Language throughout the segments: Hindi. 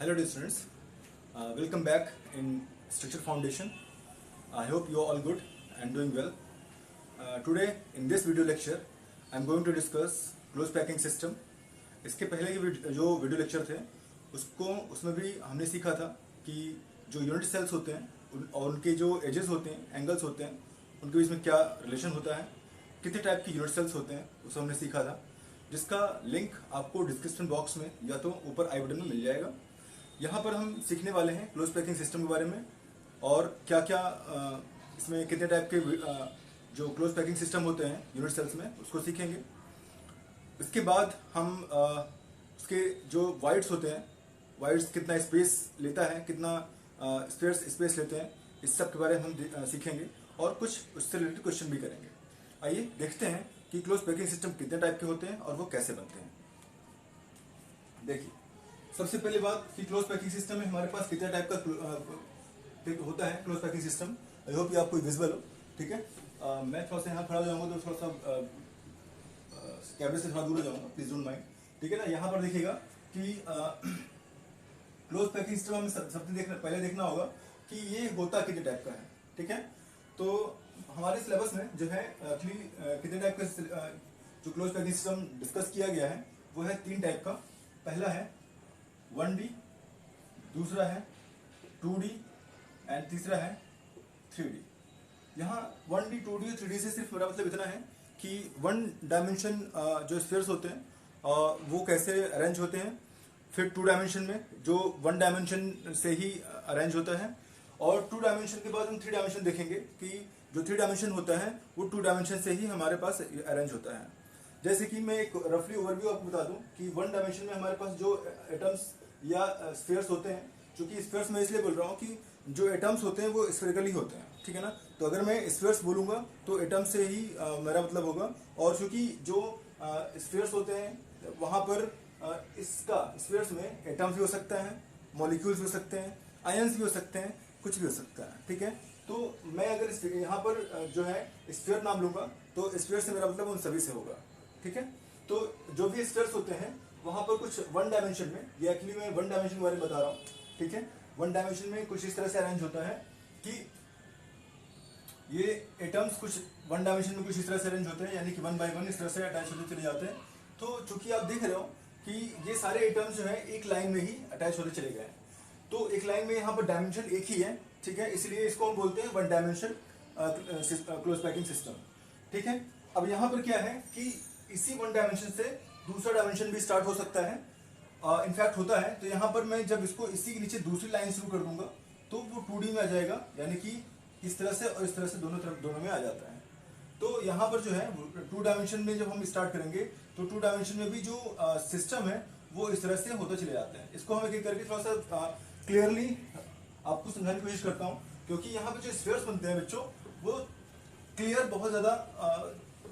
Hello dear students, welcome back in Structure Foundation. I hope you are all good and doing well. Today in this video lecture I am going to discuss close packing system. इसके पहले के जो वीडियो लेक्चर थे उसमें भी हमने सीखा था कि जो यूनिट सेल्स होते हैं और उनके जो एजेस होते हैं, एंगल्स होते हैं, उनके बीच में क्या रिलेशन होता है, कितने टाइप की यूनिट सेल्स होते हैं, उसे हमने सीखा था, जिसका लिंक आपको डिस्क्रिप्शन बॉक्स में या तो ऊपर आई बटन में मिल जाएगा। यहाँ पर हम सीखने वाले हैं क्लोज पैकिंग सिस्टम के बारे में और क्या क्या इसमें कितने टाइप के जो क्लोज पैकिंग सिस्टम होते हैं यूनिट सेल्स में उसको सीखेंगे। इसके बाद हम उसके जो वाइड्स होते हैं, वाइड्स कितना स्पेस लेता है, कितना स्पेस लेते हैं, इस सब के बारे में हम सीखेंगे और कुछ उससे रिलेटेड क्वेश्चन भी करेंगे। आइए देखते हैं कि क्लोज पैकिंग सिस्टम कितने टाइप के होते हैं और वो कैसे बनते हैं। देखिए, सबसे पहली बात कि क्लोज पैकिंग सिस्टम में हमारे पास कितने टाइप का होता है close packing system. I hope ये आपको विजिबल हो, ठीक है। मैं थोड़ा सा यहाँ खड़ा हो जाऊंगा तो थोड़ा सा कैमरे से थोड़ा दूर हो जाऊंगा, प्लीज डोंट माइंड, ठीक है ना। यहाँ पर देखिएगा कि क्लोज पैकिंग सिस्टम हमें सबसे पहले देखना होगा कि ये होता कितने टाइप का है, ठीक है। तो हमारे सिलेबस में जो है कितने टाइप का जो क्लोज पैकिंग सिस्टम डिस्कस किया गया है वो है 3 टाइप का। पहला है 1D, दूसरा है 2D एंड तीसरा है 3D। यहाँ 1D, 2D और 3D से सिर्फ मेरा मतलब इतना है कि 1 डायमेंशन जो स्फीयर्स होते हैं वो कैसे अरेंज होते हैं, फिर 2 डायमेंशन में जो 1 डायमेंशन से ही अरेंज होता है, और 2 डायमेंशन के बाद हम 3 डायमेंशन देखेंगे कि जो 3 डायमेंशन होता है वो 2 डायमेंशन से ही हमारे पास अरेंज होता है। जैसे कि मैं एक रफली ओवरव्यू आपको बता दूं कि 1 डायमेंशन में हमारे पास जो एटम्स या स्फीयर्स होते हैं, चूंकि स्फीयर्स मैं इसलिए बोल रहा हूँ कि जो एटम्स होते हैं वो स्फेरिकली होते हैं, ठीक है ना। तो अगर मैं स्फीयर्स बोलूंगा तो एटम से ही मेरा मतलब होगा, और चूंकि जो स्फीयर्स होते हैं वहां पर इसका स्फीयर्स में एटम्स भी हो सकता है, मॉलिक्यूल्स भी हो सकते हैं, आयंस भी हो सकते हैं, कुछ भी हो सकता है, ठीक है। तो मैं अगर यहाँ पर जो है स्फीयर नाम लूंगा तो स्फीयर से मेरा मतलब उन सभी से होगा, ठीक है। तो जो भी स्फीयर्स होते हैं वहां पर कुछ 1 डायमेंशन में, ये एक्चुअली मैं 1 डायमेंशन के बारे में बता रहा हूँ, ठीक है। 1 डायमेंशन में कुछ इस तरह से अरेंज होता है कि ये एटम्स कुछ 1 डायमेंशन में कुछ इस तरह से अरेंज होते हैं, यानी कि 1 बाय 1 इस तरह से अटैच होते चले जाते हैं। तो चूंकि आप देख रहे हो कि ये सारे एटम्स जो है एक लाइन में ही अटैच होते चले गए हैं, तो एक लाइन में यहाँ पर डायमेंशन एक ही है, ठीक है, इसलिए इसको हम बोलते हैं 1 डायमेंशन क्लोज पैकिंग सिस्टम, ठीक है। अब यहाँ पर क्या है कि इसी 1 डायमेंशन से दूसरा डायमेंशन भी स्टार्ट हो सकता है, इनफैक्ट होता है। तो यहाँ पर मैं जब इसको इसी के नीचे दूसरी लाइन शुरू कर दूंगा तो वो 2D में आ जाएगा, यानी कि इस तरह से और इस तरह से दोनों में आ जाता है। तो यहाँ पर जो है 2 डायमेंशन में जब हम स्टार्ट करेंगे तो 2 डायमेंशन में भी जो सिस्टम है वो इस तरह से होते चले जाते हैं। इसको हम एक एक करके थोड़ा सा क्लियरली आपको समझाने की कोशिश करता हूँ, क्योंकि यहाँ पे जो स्फीयर्स बनते हैं बच्चों वो क्लियर बहुत ज्यादा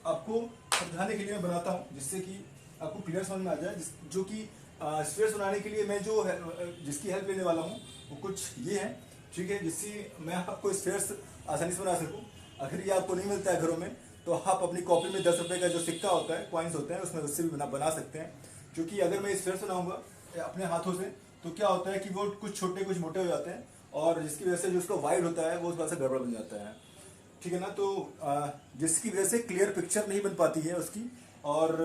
आपको समझाने के लिए मैं बनाता हूँ, जिससे कि आपको क्लियर समझ में आ जाए। जो कि स्फीयर्स बनाने के लिए मैं जो जिसकी हेल्प लेने वाला हूँ वो कुछ ये है, ठीक है, जिससे मैं आपको स्फीयर्स आसानी से बना सकूँ। अगर ये आपको नहीं मिलता है घरों में तो आप अपनी कॉपी में 10 रुपए का जो सिक्का होता है, कॉइन्स होते हैं, उसमें उससे भी बना सकते हैं। क्योंकि अगर मैं स्फीयर्स बनाऊंगा अपने हाथों से तो क्या होता है कि वो कुछ छोटे कुछ मोटे हो जाते हैं, और जिसकी वजह से जो उसका वाइड होता है वो थोड़ा सा गड़बड़ बन जाता है, ठीक है ना। तो जिसकी वजह से क्लियर पिक्चर नहीं बन पाती है उसकी, और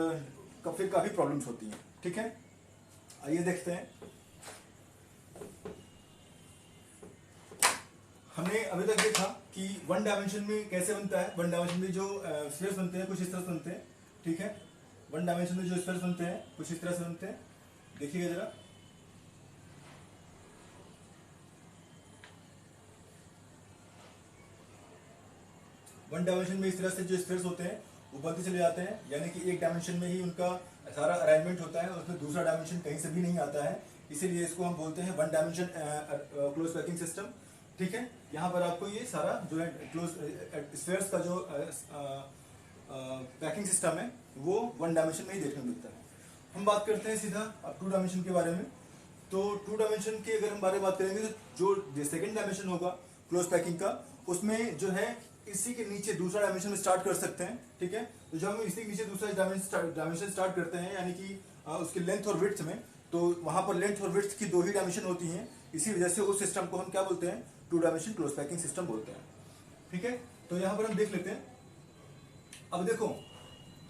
फिर काफी प्रॉब्लम्स होती हैं, ठीक है। आइए देखते हैं। हमने अभी तक देखा कि 1 डायमेंशन में कैसे बनता है। 1 डायमेंशन में जो स्फीयर्स बनते हैं कुछ इस तरह से बनते हैं, ठीक है। 1 डायमेंशन में जो स्फीयर्स बनते हैं कुछ इस तरह से बनते हैं, देखिएगा जरा। वन डायमेंशन में इस तरह से जो स्फीयर्स होते हैं वो बनते चले जाते हैं, यानी कि एक डायमेंशन में ही उनका सारा अरेंजमेंट होता है और उसमें दूसरा डायमेंशन कहीं से भी नहीं आता है, इसीलिए इसको हम बोलते हैं 1 डायमेंशन क्लोज पैकिंग सिस्टम, ठीक है। यहाँ पर आपको ये सारा जो है क्लोज स्फीयर्स का जो पैकिंग सिस्टम है वो 1 डायमेंशन में ही देखने को मिलता है। हम बात करते हैं सीधा अब 2 डायमेंशन के बारे में। तो 2 डायमेंशन के अगर हम बारे में बात करेंगे तो जो सेकेंड डायमेंशन होगा क्लोज पैकिंग का, उसमें जो है इसी के नीचे दूसरा डायमेंशन में स्टार्ट कर सकते हैं, ठीक है। तो जब हम इसी के नीचे दूसरा डायमेंशन स्टार्ट करते हैं, यानी कि उसके लेंथ और विड्थ में, तो वहां पर लेंथ और विड्थ की 2 ही डायमेंशन होती हैं, इसी वजह से उस सिस्टम को हम क्या बोलते हैं, 2 डायमेंशन क्लोज पैकिंग सिस्टम बोलते हैं। ठीक है, तो यहां पर हम देख लेते हैं। अब देखो,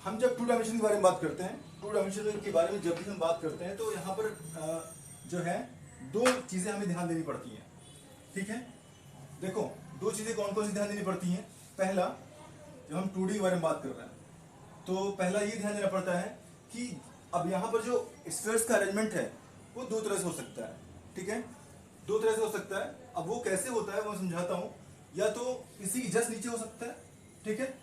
हम जब 2 डायमेंशन के बारे में बात करते हैं, 2 डायमेंशन के बारे में जब भी हम बात करते हैं, तो यहाँ पर जो है 2 चीजें हमें ध्यान देनी पड़ती हैं। ठीक है, देखो 2 चीजें कौन कौन सी ध्यान देनी पड़ती हैं। पहला, जब हम 2D के बारे में बात कर रहे हैं, तो पहला ये ध्यान देना पड़ता है कि अब यहाँ पर जो स्फीयर्स का अरेंजमेंट है वो 2 तरह से हो सकता है। ठीक है, 2 तरह से हो सकता है। अब वो कैसे होता है वो समझाता हूँ। या तो इसी जस्ट नीचे हो सकता है, ठीक है,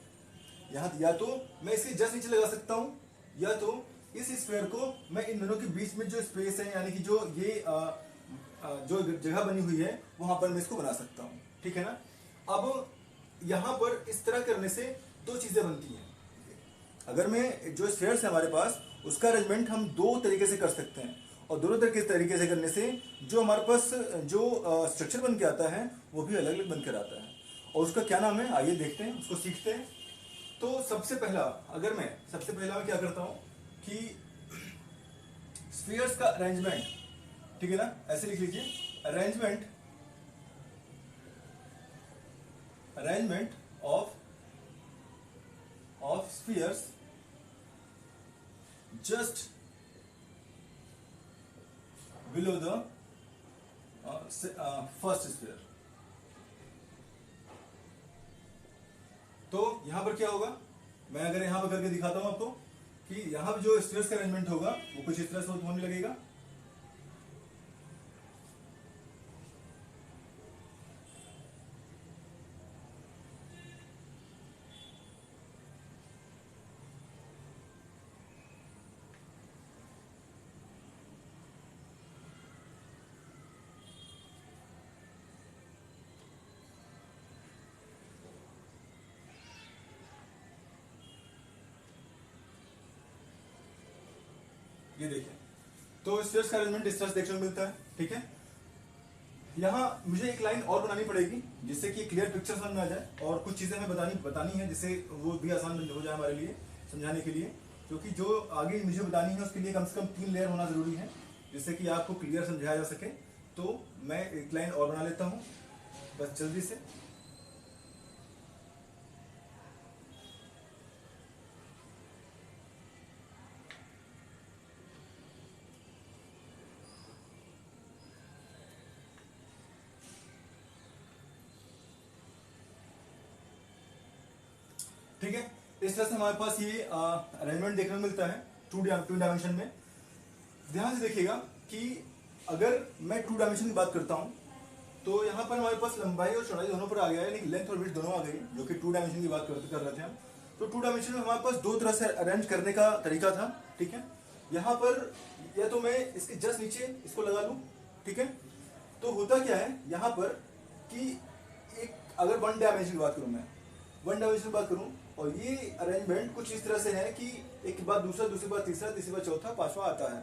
यहाँ या तो मैं इसके जस्ट नीचे लगा सकता हूँ, या तो इस स्फीयर को मैं इन दोनों के बीच में जो स्पेस है, यानी कि जो ये जो जगह बनी हुई है वहां पर मैं इसको बना सकता हूँ। ठीक है ना। अब यहाँ पर इस तरह करने से 2 चीजें बनती हैं। अगर मैं जो स्फीयर्स है हमारे पास, उसका अरेंजमेंट हम 2 तरीके से कर सकते हैं, और दोनों तरीके से करने से जो हमारे पास जो स्ट्रक्चर बन के आता है वो भी अलग अलग बनकर आता है। और उसका क्या नाम है, आइए देखते हैं, उसको सीखते हैं। तो सबसे पहला मैं क्या करता हूं कि स्फीयर्स का अरेंजमेंट, ठीक है ना, ऐसे लिख लीजिए, arrangement of spheres just below the first sphere. तो यहां पर क्या होगा, मैं अगर यहां पर करके दिखाता हूं आपको कि यहां पर जो स्फीयर्स का अरेंजमेंट होगा वो कुछ इस तरह से होने लगेगा। ये देखिए, तो स्फीयर्स का अरेंजमेंट इस तरह से देखने को मिलता है। ठीक है, यहाँ मुझे एक लाइन और बनानी पड़ेगी जिससे कि क्लियर पिक्चर समझ में आ जाए, और कुछ चीजें हमें बतानी है जिससे वो भी आसान हो जाए हमारे लिए समझाने के लिए, क्योंकि जो आगे मुझे बतानी है उसके लिए कम से कम 3 लेयर होना जरूरी है, जिससे कि आपको क्लियर समझाया जा सके। तो मैं एक लाइन और बना लेता हूँ बस जल्दी से। ठीक है, इस तरह से हमारे पास ये अरेंजमेंट देखने को मिलता है 2 डायमेंशन में। ध्यान से देखिएगा कि अगर मैं 2 डायमेंशन की बात करता हूं, तो यहाँ पर हमारे पास लंबाई और चौड़ाई दोनों पर आ गया है, लेकिन लेंथ और विड्थ दोनों आ गई, जो कि 2 डायमेंशन की बात कर रहे थे हम। तो 2 डायमेंशन में हमारे पास 2 तरह से अरेंज करने का तरीका था। ठीक है, यहाँ पर या तो मैं इसके जस्ट नीचे इसको लगा लूं, ठीक है, तो होता क्या है यहाँ पर कि एक अगर 1 डायमेंशन की बात करूं, मैं 1 डायमेंशन की बात करूं, और ये अरेंजमेंट कुछ इस तरह से है कि एक के बाद दूसरा, दूसरे बाद तीसरा, तीसरे बाद चौथा, पांचवा आता है।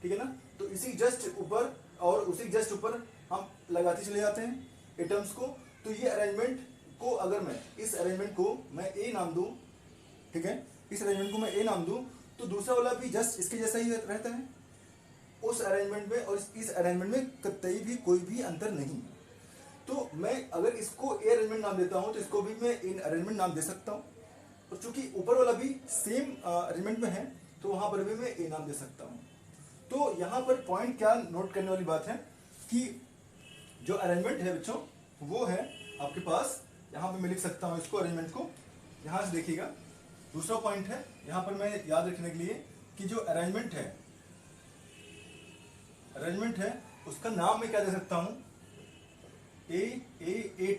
ठीक है ना, तो इसी जस्ट ऊपर और उसी जस्ट ऊपर हम लगाते चले जाते हैं एटम्स को। तो ये अरेंजमेंट को अगर मैं इस अरेंजमेंट को मैं ए नाम दूं, ठीक है, इस अरेंजमेंट को मैं ए नाम दूं, तो दूसरा वाला भी जस्ट इसके जैसा ही रहता है उस अरेंजमेंट में, और इस अरेंजमेंट में कतई भी कोई भी अंतर नहीं। तो मैं अगर इसको ए अरेंजमेंट नाम देता हूं, तो इसको भी मैं इन अरेंजमेंट नाम दे सकता हूं, और चूंकि ऊपर वाला भी सेम अरेंजमेंट में है, तो वहां पर भी मैं ए नाम दे सकता हूं। तो यहां पर पॉइंट क्या नोट करने वाली बात है कि जो अरेंजमेंट है बच्चों, वो है आपके पास, यहां पर मैं लिख सकता हूं इसको अरेंजमेंट को, यहां से देखिएगा। दूसरा पॉइंट है यहां पर मैं याद रखने के लिए कि जो अरेंजमेंट है उसका नाम मैं क्या दे सकता हूं, ए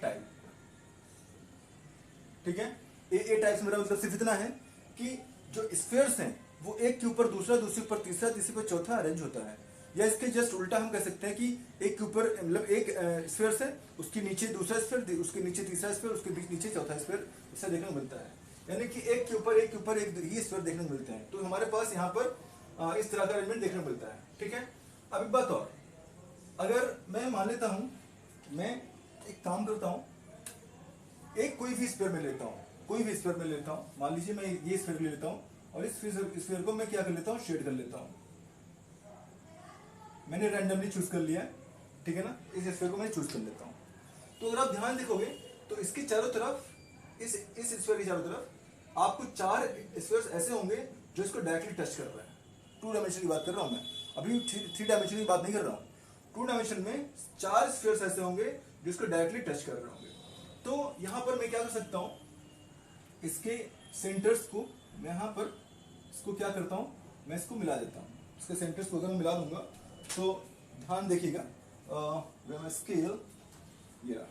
टाइप। ठीक है, ए टाइप से मेरा मतलब सिर्फ इतना है कि जो स्फीयर्स हैं वो एक के ऊपर दूसरा, दूसरे पर तीसरा, तीसरे पर चौथा अरेंज होता है। या इसके जस्ट उल्टा हम कह सकते हैं कि एक के ऊपर मतलब एक स्फीयर्स है, उसके नीचे दूसरा स्फीयर, उसके नीचे तीसरा स्फीयर, उसके बीच नीचे चौथा स्फीयर, इससे देखने को मिलता है। यानी कि एक के ऊपर एक ही स्फीयर देखने को मिलते हैं। तो हमारे पास यहाँ पर इस तरह का अरेंजमेंट देखने को मिलता है। ठीक है, अब एक बात और, अगर मैं मान लेता हूं, मैं एक काम करता हूं, एक कोई भी स्फीयर में लेता हूं, मान लीजिए मैं ये स्फीयर ले लेता हूं, और इस स्फीयर को मैं क्या कर लेता हूं, शेड कर लेता हूं। मैंने रैंडमली चूज कर लिया है, ठीक है ना, इस स्फीयर को मैं चूज कर लेता हूँ। तो अगर आप ध्यान देखोगे तो इसके चारों तरफ, इस स्फीयर के चारों तरफ आपको 4 स्फीयर्स ऐसे होंगे जो इसको डायरेक्टली टच कर रहे हैं। 2 डायमेंशन की बात कर रहा हूँ मैं, अभी 3 डायमेंशन की बात नहीं कर रहा हूँ। 2 डायमेंशन में 4 स्फीयर्स ऐसे होंगे जो इसको डायरेक्टली टच कर रहे होंगे। तो यहां पर मैं क्या कर सकता हूं, इसके सेंटर्स को मैं यहां पर इसको क्या करता हूं, मैं इसको मिला देता हूं। इसके सेंटर्स को अगर मैं मिला दूंगा तो ध्यान देखिएगा, स्केल ये रहा,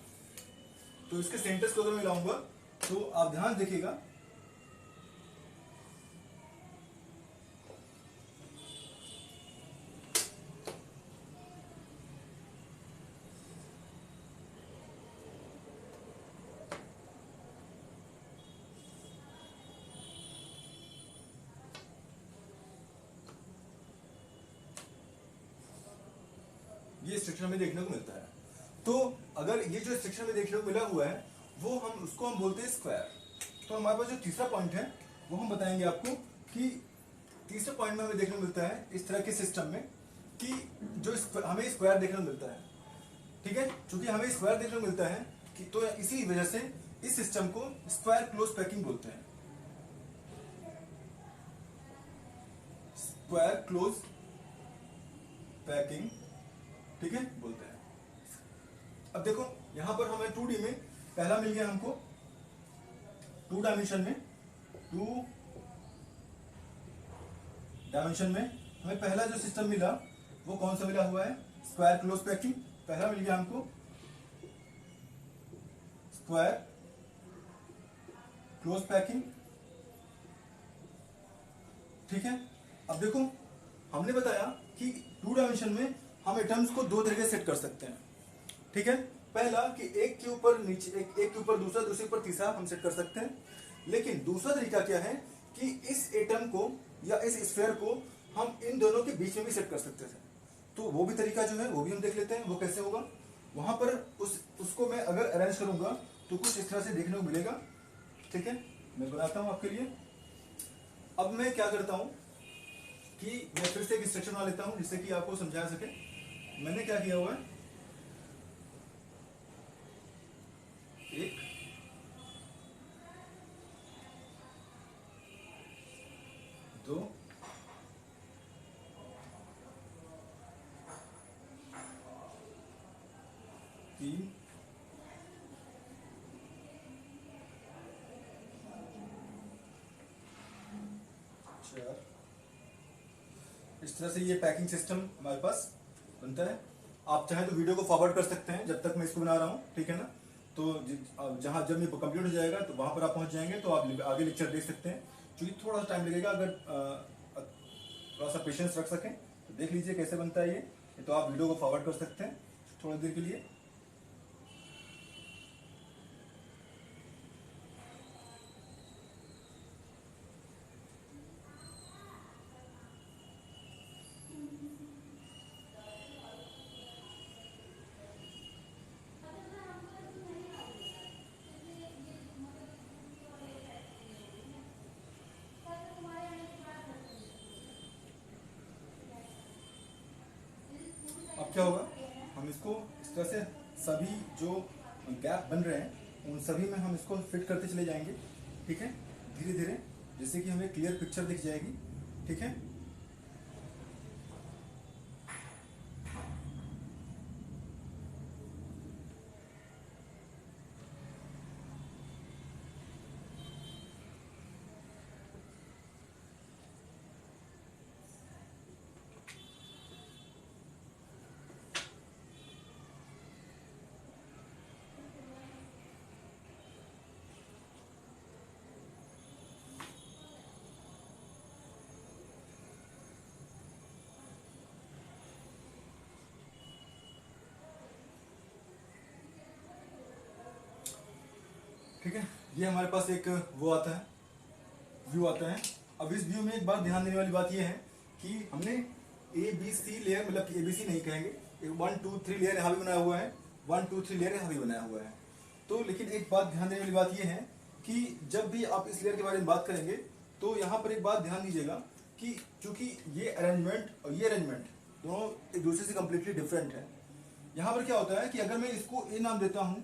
तो इसके सेंटर्स को अगर मैं मिलाऊंगा तो आप ध्यान देखिएगा, ये स्ट्रक्चर हमें देखने को मिलता है। तो अगर ये जो स्ट्रक्चर में देखने को मिला हुआ है वो उसको हम बोलते हैं स्क्वायर। तो हमारे पास जो तीसरा पॉइंट है वो हम बताएंगे आपको कि तीसरे पॉइंट में हमें देखने को मिलता है इस तरह के सिस्टम में कि जो हमें स्क्वायर देखने को मिलता है, ठीक है। चूंकि हमें स्क्वायर देखने को मिलता है कि तो इसी वजह से इस सिस्टम को स्क्वायर क्लोज पैकिंग बोलते हैं, स्क्वायर क्लोज पैकिंग, ठीक है, बोलते हैं। अब देखो यहां पर हमें 2D में पहला मिल गया हमको, 2 डायमेंशन में, 2 डायमेंशन में हमें पहला जो सिस्टम मिला वो कौन सा मिला हुआ है, स्क्वायर क्लोज पैकिंग। पहला मिल गया हमको स्क्वायर क्लोज पैकिंग, ठीक है। अब देखो हमने बताया कि 2 डायमेंशन में हम एटम्स को 2 तरीके से सेट कर सकते हैं, ठीक है। पहला कि एक के ऊपर नीचे, एक के ऊपर दूसरा, दूसरे ऊपर तीसरा हम सेट कर सकते हैं। लेकिन दूसरा तरीका क्या है कि इस एटम को या इस स्फीयर को हम इन दोनों के बीच में भी सेट कर सकते हैं। तो वो भी तरीका जो है वो भी हम देख लेते हैं, वो कैसे होगा। वहां पर उसको मैं अगर अरेंज करूंगा तो कुछ इस तरह से देखने को मिलेगा, ठीक है। मैं बनाता हूं आपके लिए। अब मैं क्या करता हूं कि मैं फिर से एक स्ट्रक्चर बना लेता हूं जिससे कि आपको समझा सके। मैंने क्या किया हुआ है, एक, दो, तीन, चार। इस तरह से ये पैकिंग सिस्टम हमारे पास बनता है। आप चाहें तो वीडियो को फॉरवर्ड कर सकते हैं जब तक मैं इसको बना रहा हूँ, ठीक है ना। तो जहां जब ये कंप्लीट हो जाएगा तो वहां पर आप पहुंच जाएंगे तो आप आगे लेक्चर देख सकते हैं। क्योंकि थोड़ा सा टाइम लगेगा, अगर थोड़ा सा पेशेंस रख सकें तो देख लीजिए कैसे बनता है ये। तो आप वीडियो को फॉरवर्ड कर सकते हैं थोड़ी देर के लिए। अब क्या होगा, हम इसको इस तरह से सभी जो गैप बन रहे हैं उन सभी में हम इसको फिट करते चले जाएंगे, ठीक है, धीरे धीरे, जिससे कि हमें क्लियर पिक्चर दिख जाएगी, ठीक है। ठीक है, ये हमारे पास एक वो आता है, व्यू आता है। अब इस व्यू में एक बात ध्यान देने वाली बात ये है कि हमने ABC लेयर, मतलब कि ABC नहीं कहेंगे, 1 2 3 लेयर यहाँ भी बनाया हुआ है, 1 2 3 लेयर यहाँ भी बनाया हुआ है। तो लेकिन एक बात ध्यान देने वाली बात ये है कि जब भी आप इस लेयर के बारे में बात करेंगे तो यहाँ पर एक बात ध्यान दीजिएगा कि चूंकि ये अरेंजमेंट और ये अरेंजमेंट दोनों एक दूसरे से कम्प्लीटली डिफरेंट है। यहाँ पर क्या होता है कि अगर मैं इसको ए नाम देता हूँ,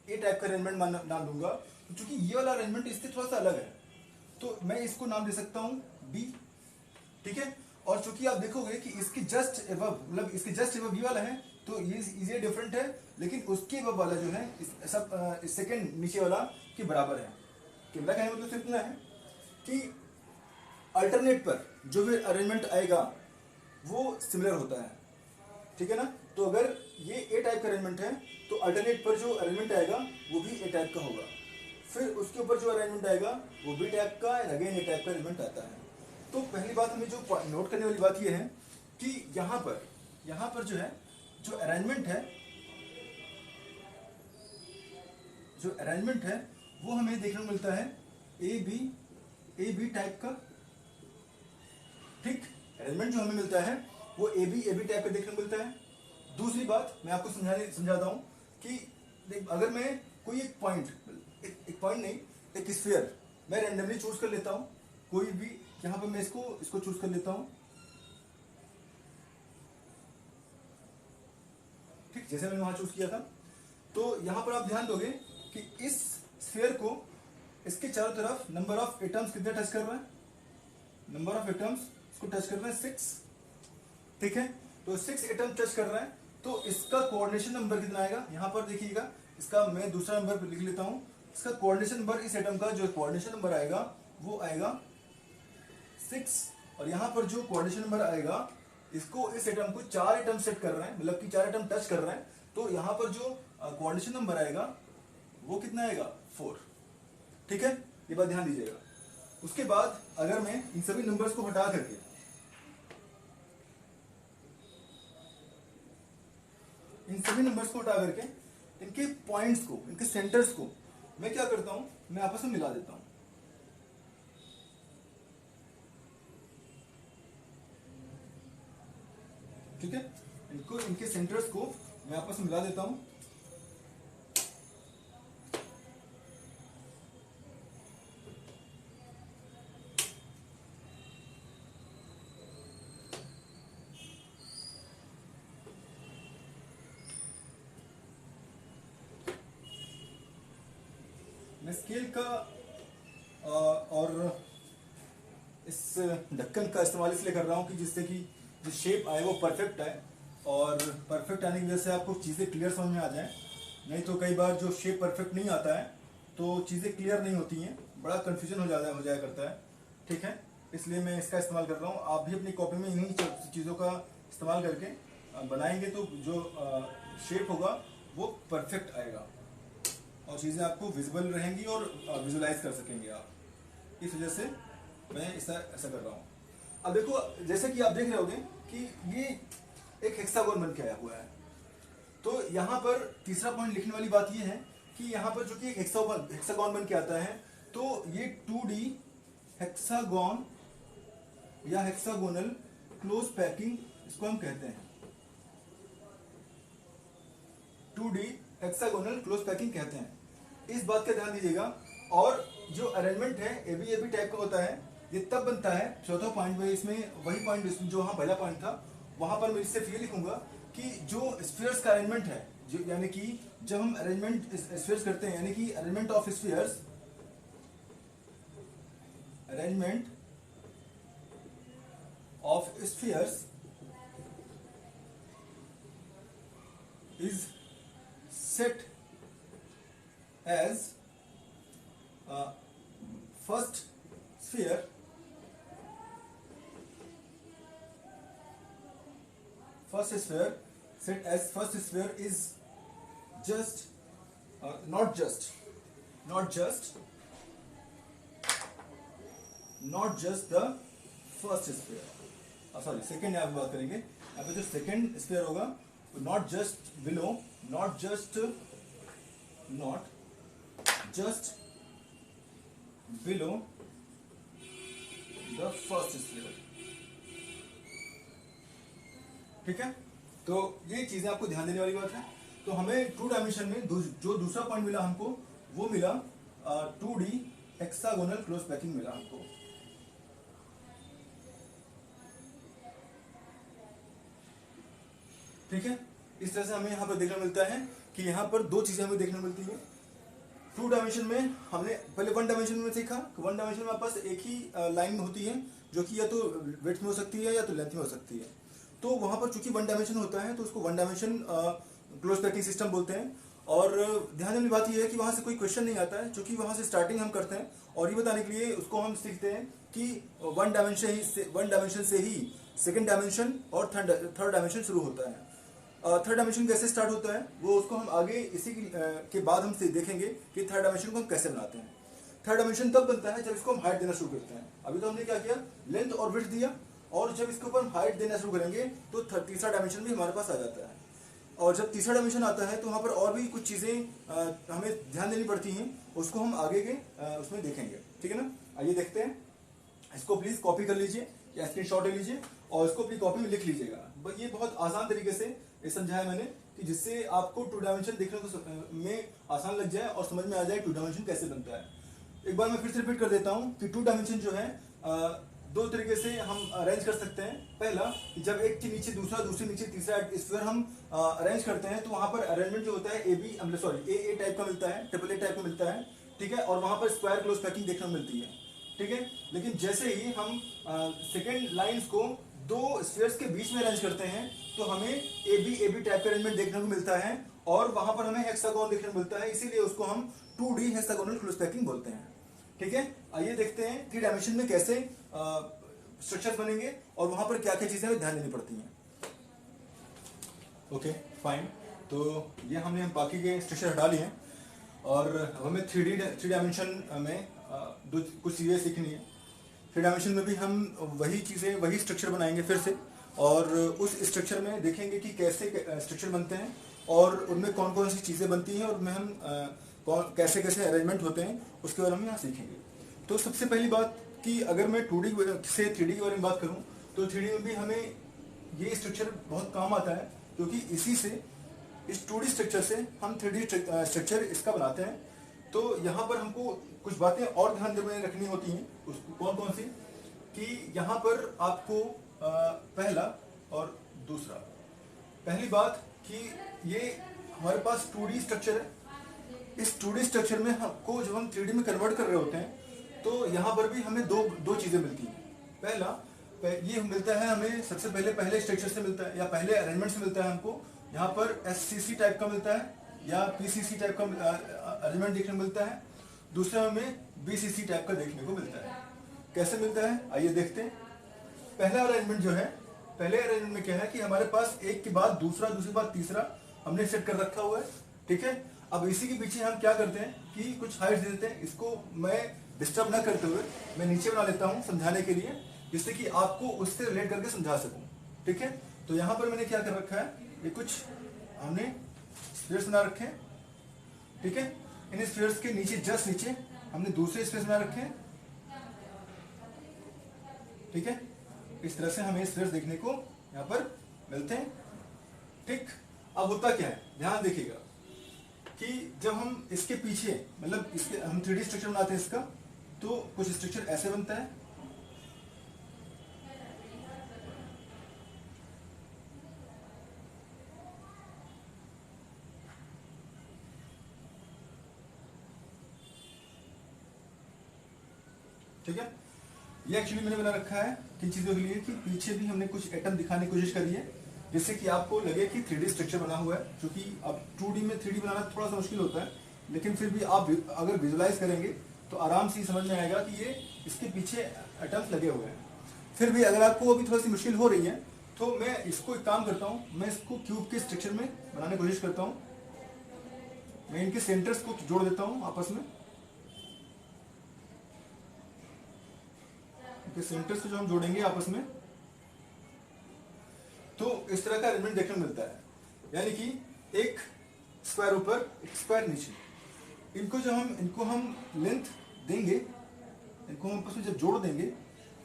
ए टाइप का अरेंजमेंट नाम दूंगा, तो चूंकि ये वाला अरेंजमेंट इससे थोड़ा सा अलग है तो मैं इसको नाम दे सकता हूँ बी, ठीक है। और चूंकि आप देखोगे कि इसके जस्ट एबव, मतलब इसके जस्ट एबव बी वाला है तो ये डिफरेंट है, लेकिन उसके एबव वाला जो है सब सेकंड नीचे वाला के बराबर है। कैमरा कहने मतलब सिर्फ इतना है कि अल्टरनेट पर जो भी अरेंजमेंट आएगा वो सिमिलर होता है, ठीक है ना। तो अगर ये ए टाइप का अरेंजमेंट है तो अल्टरनेट पर जो अरेंजमेंट आएगा वो भी ए टाइप का होगा, फिर उसके ऊपर जो अरेंजमेंट आएगा वो बी टाइप का, अगेन ए टाइप का अरेंजमेंट आता है। तो पहली बात हमें जो नोट करने वाली बात ये है कि यहाँ पर जो है जो अरेंजमेंट है वो हमें देखने को मिलता है ए बी टाइप का, ठीक। अरेंजमेंट जो हमें मिलता है वो ए बी टाइप का देखने को मिलता है। दूसरी बात मैं आपको समझाता हूं कि अगर मैं कोई एक पॉइंट नहीं, एक स्फीयर मैं रैंडमली चूज कर लेता हूं, कोई भी यहां पर मैं इसको चूज कर लेता हूं, ठीक, जैसे मैंने वहां चूज किया था। तो यहां पर आप ध्यान दोगे कि इस स्फीयर को इसके चारों तरफ नंबर ऑफ एटम्स कितने टच कर रहे हैं, नंबर ऑफ एटम्स इसको टच कर रहे हैं 6, ठीक है। तो 6 एटम टच कर रहे हैं तो इसका कोऑर्डिनेशन नंबर कितना आएगा, यहां पर देखिएगा, इसका मैं दूसरा नंबर लिख लेता हूं, इसका कोऑर्डिनेशन नंबर, इस एटम का जो कोऑर्डिनेशन नंबर आएगा वो आएगा 6, और यहां पर जो कोऑर्डिनेशन नंबर आएगा इसको, इस एटम को 4 एटम सेट कर रहे हैं, मतलब कि 4 एटम टच कर रहे हैं, तो यहां पर जो कोऑर्डिनेशन नंबर आएगा वो कितना आएगा 4, ठीक है। ये बात ध्यान दीजिएगा। उसके बाद अगर मैं इन सभी नंबर्स को हटा करके इनके पॉइंट्स को, इनके सेंटर्स को मैं क्या करता हूं, मैं आपस में मिला देता हूं, ठीक है। इनके सेंटर्स को मैं आपस में मिला देता हूं। मैं स्केल का और इस ढक्कन का इस्तेमाल इसलिए कर रहा हूं कि जिससे कि जो शेप आए वो परफेक्ट आए, और परफेक्ट आने की वजह से आपको चीज़ें क्लियर समझ में आ जाए। नहीं तो कई बार जो शेप परफेक्ट नहीं आता है तो चीज़ें क्लियर नहीं होती हैं, बड़ा कन्फ्यूजन हो जाया करता है, ठीक है। इसलिए मैं इसका इस्तेमाल कर रहा हूँ। आप भी अपनी कॉपी में इन्हीं चीज़ों का इस्तेमाल करके बनाएंगे तो जो शेप होगा वो परफेक्ट आएगा और चीज़ें आपको विजिबल रहेंगी और विजुलाइज कर सकेंगे आप। इस वजह से मैं ऐसा कर रहा हूँ। अब देखो, जैसे कि आप देख रहे होंगे कि ये एक हेक्सागोन बन के आया हुआ है, तो यहाँ पर तीसरा पॉइंट लिखने वाली बात ये है कि यहाँ पर जो कि एक हेक्सागोन बन के आता है, तो ये 2D हेक्सागोन या हेक्सागोनल क्लोज पैकिंग इसको हम कहते हैं, 2D हेक्सागोनल क्लोज पैकिंग कहते हैं। इस बात का ध्यान दीजिएगा। और जो अरेंजमेंट है एबी टाइप का होता है, ये तब बनता है, चौथा पॉइंट में इसमें वही पॉइंट जो वहां पहला पॉइंट था वहां पर मैं सिर्फ ये लिखूंगा कि जो स्फीयर्स का अरेंजमेंट है, जो यानी कि जब हम अरेंजमेंट स्फीयर्स करते हैं, यानी कि arrangement of spheres, is set as first sphere set as first sphere is just not just the first sphere, sorry second, यहाँ पे बात करेंगे। यहाँ पे जो सेकेंड स्फीयर होगा not just below the first sphere, ठीक है। तो ये चीजें आपको ध्यान देने वाली बात है। तो हमें 2 डायमेंशन में जो दूसरा पॉइंट मिला हमको वो मिला 2D हेक्सागोनल क्लोज पैकिंग मिला हमको। ठीक है, इस तरह से हमें यहाँ पर देखने मिलता है कि यहाँ पर दो चीजें हमें देखने मिलती हैं। टू डायमेंशन में हमने पहले वन डायमेंशन में सीखा कि वन डायमेंशन में हमारे पास एक ही लाइन होती है जो कि या तो विड्थ में हो सकती है या तो लेंथ में हो सकती है। तो वहां पर चूंकि वन डायमेंशन होता है तो उसको one dimension close packing system बोलते हैं। और ध्यान देने की बात यह है कि वहां से कोई क्वेश्चन नहीं आता है, क्योंकि वहां से स्टार्टिंग हम करते हैं और ये बताने के लिए उसको हम सीखते हैं कि वन डायमेंशन से ही सेकेंड डायमेंशन और थर्ड डायमेंशन शुरू होता है। थर्ड डायमेंशन कैसे स्टार्ट होता है वो उसको हम आगे इसी के बाद हम देखेंगे कि थर्ड डायमेंशन को हम कैसे बनाते हैं। थर्ड डायमेंशन तब बनता है जब इसको हम हाइट देना शुरू करते हैं। अभी तो हमने क्या किया, लेंथ और विड्थ दिया, और जब इसके ऊपर हम हाइट देना शुरू करेंगे तो तीसरा डायमेंशन भी हमारे पास आ जाता है। और जब तीसरा डायमेंशन आता है तो वहाँ पर और भी कुछ चीजें हमें ध्यान देनी पड़ती हैं, उसको हम आगे के उसमें देखेंगे। ठीक है ना, आइए देखते हैं। इसको प्लीज कॉपी कर लीजिए या स्क्रीनशॉट ले लीजिए और इसको अपनी कॉपी में लिख लीजिएगा। ये बहुत आसान तरीके से ये समझाया मैंने कि जिससे आपको टू डायमेंशन देखने को में आसान लग जाए और समझ में आ जाए टू डायमेंशन कैसे बनता है। एक बार मैं फिर से रिपीट कर देता हूँ कि टू डायमेंशन जो है दो तरीके से हम अरेंज कर सकते हैं। पहला, जब एक के नीचे दूसरा, दूसरे नीचे तीसरा स्क्वायर हम अरेंज करते हैं तो वहां पर अरेंजमेंट जो होता है ए टाइप का मिलता है, ट्रिपल ए टाइप का मिलता है। ठीक है, और वहां पर स्क्वायर क्लोज पैकिंग देखने को मिलती है। ठीक है, लेकिन जैसे ही हम सेकेंड लाइंस को दो स्फीयर्स के बीच में अरेंज करते हैं तो हमें ए बी टाइप का अरेंजमेंट देखने को मिलता है और वहां पर हमें हेक्सागोन देखने को मिलता है, इसीलिए उसको हम 2D हेक्सागोनल क्लोज पैकिंग बोलते हैं। ठीक है, आइए देखते हैं थ्री डायमेंशन में कैसे स्ट्रक्चर बनेंगे और वहां पर क्या क्या चीजें ध्यान देनी पड़ती हैं। ओके फाइन, तो ये हमने बाकी के स्ट्रक्चर हटा लिए हैं और अब हमें थ्री डायमेंशन में कुछ चीजें सीखनी है। थ्री डायमेंशन में भी हम वही स्ट्रक्चर बनाएंगे फिर से, और उस स्ट्रक्चर में देखेंगे कि कैसे स्ट्रक्चर बनते हैं और उनमें कौन कौन सी चीजें बनती हैं और उनमें हम कैसे कैसे अरेंजमेंट होते हैं उसके बारे में यहाँ सीखेंगे। तो सबसे पहली बात कि अगर मैं 2D से 3D के बारे में बात करूँ तो 3D में भी हमें ये स्ट्रक्चर बहुत काम आता है, क्योंकि इस 2D स्ट्रक्चर से हम 3D स्ट्रक्चर इसका बनाते हैं। तो यहाँ पर हमको कुछ बातें और ध्यान में रखनी होती हैं, कौन कौन सी, कि यहाँ पर आपको पहला और दूसरा, पहली बात कि ये हमारे पास 2D स्ट्रक्चर है। इस 2D स्ट्रक्चर में हमको जब हम 3D में कन्वर्ट कर रहे होते हैं तो यहाँ पर भी हमें दो चीजें मिलती हैं। पहला ये मिलता है हमें सबसे पहले स्ट्रक्चर से मिलता है या पहले अरेंजमेंट से मिलता है। हमको यहाँ पर SCC टाइप का मिलता है या PCC टाइप का अरेंजमेंट देखने को मिलता है। दूसरा हमें BCC टाइप का देखने को मिलता है। कैसे मिलता है आइए देखते हैं। पहला अरेंजमेंट जो है, पहले अरेंजमेंट में क्या है कि हमारे पास एक के बाद दूसरा, दूसरे बाद तीसरा हमने सेट कर रखा हुआ है। ठीक है, अब इसी के पीछे हम क्या करते हैं कि कुछ हाइट दे देते हैं। इसको मैं डिस्टर्ब ना करते हुए मैं नीचे बना लेता हूं समझाने के लिए, जिससे कि आपको उससे रिलेट करके समझा सकूं। ठीक है, तो यहां पर मैंने क्या कर रखा है, ये कुछ हमने स्पेयर्स बना रखे हैं। ठीक है, इन स्पेयर्स के नीचे, जस्ट नीचे हमने दूसरे स्पेस बना रखे हैं। ठीक है, इस तरह से हमें स्पेयर्स देखने को यहां पर मिलते हैं। ठीक, अब होता क्या है, ध्यान देखिएगा कि जब हम इसके पीछे, मतलब इसके हम 3D स्ट्रक्चर बनाते हैं इसका, तो कुछ स्ट्रक्चर ऐसे बनता है। ठीक है, ये एक्चुअली मैंने बना रखा है किन चीजों के लिए कि पीछे भी हमने कुछ एटम दिखाने की कोशिश करी है, जिससे कि आपको लगे कि 3D स्ट्रक्चर बना हुआ है। क्योंकि अब 2D में 3D बनाना थोड़ा सा मुश्किल होता है, लेकिन फिर भी आप अगर विजुलाइज करेंगे तो आराम से समझ में आएगा कि ये इसके पीछे एटम्स लगे हुए हैं। फिर भी अगर आपको अभी थोड़ी सी मुश्किल हो रही है तो मैं इसको एक काम करता हूँ, मैं इसको क्यूब के स्ट्रक्चर में बनाने की कोशिश करता हूँ। मैं इनके सेंटर्स को जोड़ देता हूँ आपस में। इनके सेंटर्स को जो हम जोड़ेंगे आपस में तो इस तरह का अरेंजमेंट देखने को मिलता है, यानी कि एक स्क्वायर ऊपर एक स्क्वायर नीचे। इनको हम लेंथ देंगे, इनको हम आपस में जब जोड़ देंगे,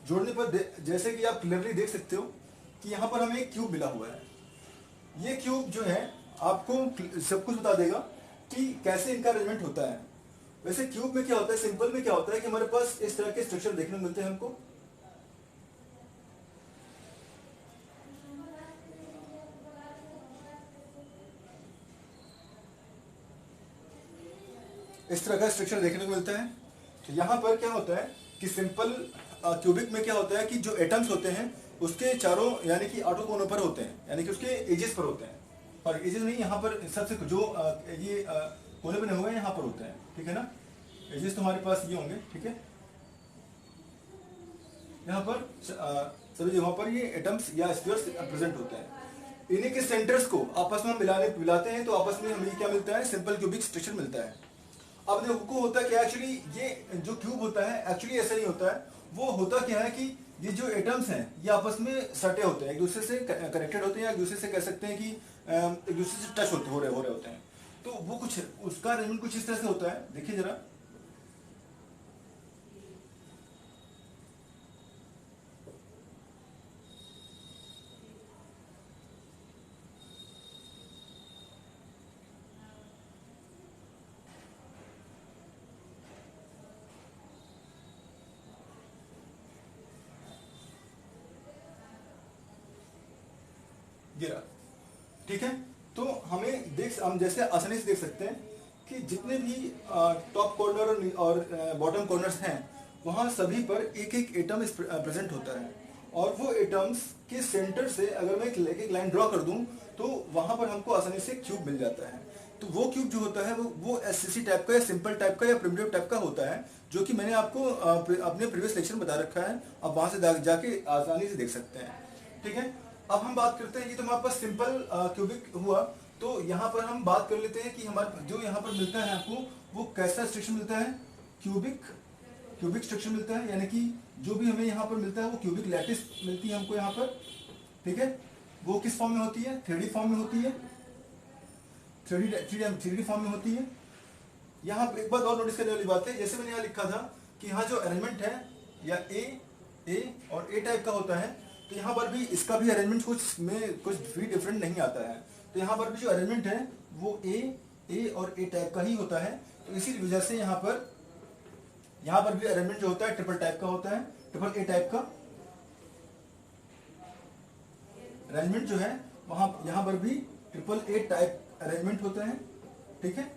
जोड़ने पर जैसे कि आप क्लियरली देख सकते हो कि यहाँ पर हमें एक क्यूब मिला हुआ है। ये क्यूब जो है आपको सब कुछ बता देगा कि कैसे इनका अरेंजमेंट होता है। वैसे क्यूब में क्या होता है, सिंपल में क्या होता है कि हमारे पास इस तरह के स्ट्रक्चर देखने को मिलते हैं हमको। इस तरह का स्ट्रक्चर देखने को मिलता है। तो यहाँ पर क्या होता है कि सिंपल क्यूबिक में क्या होता है कि जो एटम्स होते हैं उसके चारों यानी कि आठों कोनों पर होते हैं, यानी कि उसके एजेस पर होते हैं, और एजेस नहीं, यहाँ पर सबसे जो ये कोने बने हुए हैं यहाँ पर होते हैं, ठीक है ना। एजेस तुम्हारे पास ये होंगे, ठीक है। यहाँ पर सभी जगहों पर ये एटम्स या स्फीयर्स प्रेजेंट होते हैं। इन्हीं के सेंटर्स को आपस में हम मिलाते हैं तो आपस में हमें क्या मिलता है, सिंपल क्यूबिक स्ट्रक्चर मिलता है। अब देखो होता है क्या, एक्चुअली ये जो क्यूब होता है एक्चुअली ऐसा नहीं होता है। वो होता क्या है कि ये जो एटम्स हैं ये आपस में सटे होते हैं, एक दूसरे से कनेक्टेड होते हैं, एक दूसरे से कह सकते हैं कि एक दूसरे से टच हो रहे होते हैं। तो वो कुछ उसका अरेंजमेंट कुछ इस तरह से होता है, देखिए जरा। गिरा, ठीक है। तो हम जैसे आसानी से देख सकते हैं कि जितने भी टॉप कॉर्नर और बॉटम कॉर्नर्स हैं वहाँ सभी पर एक एक एटम प्रेजेंट होता है, और वो एटम्स के सेंटर से अगर मैं एक लाइन ड्रॉ कर दूं तो वहाँ पर हमको आसानी से क्यूब मिल जाता है। तो वो क्यूब जो होता है वो एससीसी टाइप का या सिंपल टाइप का या प्रिमिटिव टाइप का होता है, जो कि मैंने आपको अपने प्रीवियस लेक्चर में बता रखा है। आप वहाँ से जाके आसानी से देख सकते हैं, ठीक है। अब हम बात करते हैं, ये तो हमारे पास सिंपल क्यूबिक हुआ। तो यहाँ पर हम बात कर लेते हैं कि हमारे जो यहाँ पर मिलता है आपको वो कैसा स्ट्रक्चर मिलता है, क्यूबिक स्ट्रक्चर मिलता है, यानी कि जो भी हमें यहाँ पर मिलता है वो क्यूबिक लैटिस मिलती है हमको यहाँ पर, ठीक है। वो किस फॉर्म में होती है, 3D फॉर्म में होती है, 3D फॉर्म में होती है। यहाँ एक बात और नोटिस करने वाली बात है, जैसे मैंने यहाँ लिखा था कि यहाँ जो अरेंजमेंट है या ए और ए टाइप का होता है, तो यहाँ पर भी इसका भी अरेंजमेंट कुछ भी डिफरेंट नहीं आता है। तो यहाँ पर भी जो अरेंजमेंट है वो ए और ए टाइप का ही होता है। तो इसी वजह से यहाँ पर भी अरेंजमेंट जो होता है ट्रिपल टाइप का होता है, ट्रिपल ए टाइप का अरेंजमेंट जो है वहां यहाँ पर भी ट्रिपल ए टाइप अरेंजमेंट होता है, ठीक है।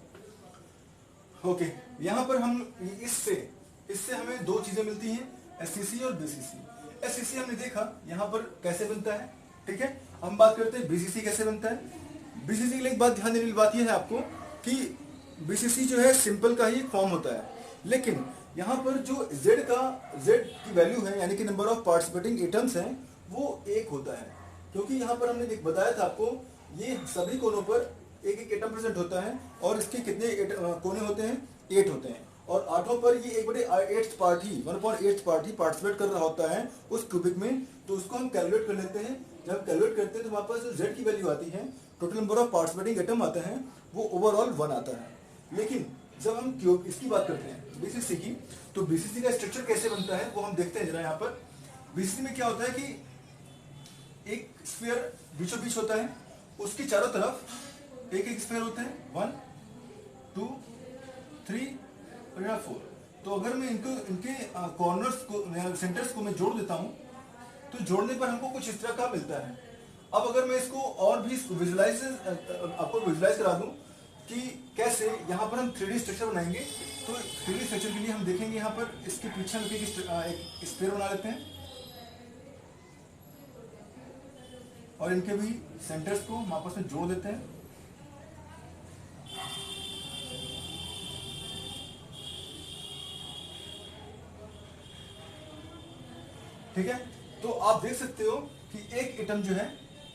ओके, यहाँ पर हम इससे हमें दो चीजें मिलती हैं, एससीसी और बीसीसी। एससीसी हमने देखा यहाँ पर कैसे बनता है, ठीक है। हम बात करते हैं बीसीसी कैसे बनता है। बीसीसी के लिए एक बात ध्यान देने वाली बात यह है आपको कि बीसीसी जो है सिंपल का ही फॉर्म होता है, लेकिन यहाँ पर जो z की वैल्यू है यानी कि नंबर ऑफ पार्टिसिपेटिंग एटम्स हैं वो 1 होता है, क्योंकि यहाँ पर हमने बताया था आपको ये सभी कोनों पर एक एक एटम प्रेजेंट होता है, और इसके कितने कोने होते हैं, 8 होते हैं, और 8 पर ये एक बड़े 1/8 पार्ट ही पार्टिसिपेट कर रहा होता है उस क्यूबिक में। तो उसको हम कैलकुलेट कर लेते हैं। जब कैलकुलेट करते हैं तो हमारे पास जो z की वैल्यू आती है, total number of participating atom आता है, वो ओवरऑल 1 आता है। लेकिन जब हम इसकी बात करते हैं बीसीसी की, तो बीसीसी का स्ट्रक्चर कैसे बनता है वो हम देखते हैं जरा। यहाँ पर बीसीसी में क्या होता है कि एक स्फीयर बीचों बीच होता है, उसके चारों तरफ एक एक स्फीयर होते हैं, 1 2 3 और यहाँ 4। तो अगर मैं इनके कॉर्नर्स को सेंटर्स को मैं जोड़ देता हूँ तो जोड़ने पर हमको कुछ इस तरह का मिलता है। अब अगर मैं इसको और भी आपको विजुलाइज करा दूं कि कैसे यहाँ पर हम 3D स्ट्रक्चर बनाएंगे, तो 3D स्ट्रक्चर के लिए हम देखेंगे यहाँ पर इसके पीछे हम एक स्फीयर बना लेते हैं, और इनके भी सेंटर्स को हम आपस में जोड़ देते हैं। ठीक है, तो आप देख सकते हो कि एक एटम जो है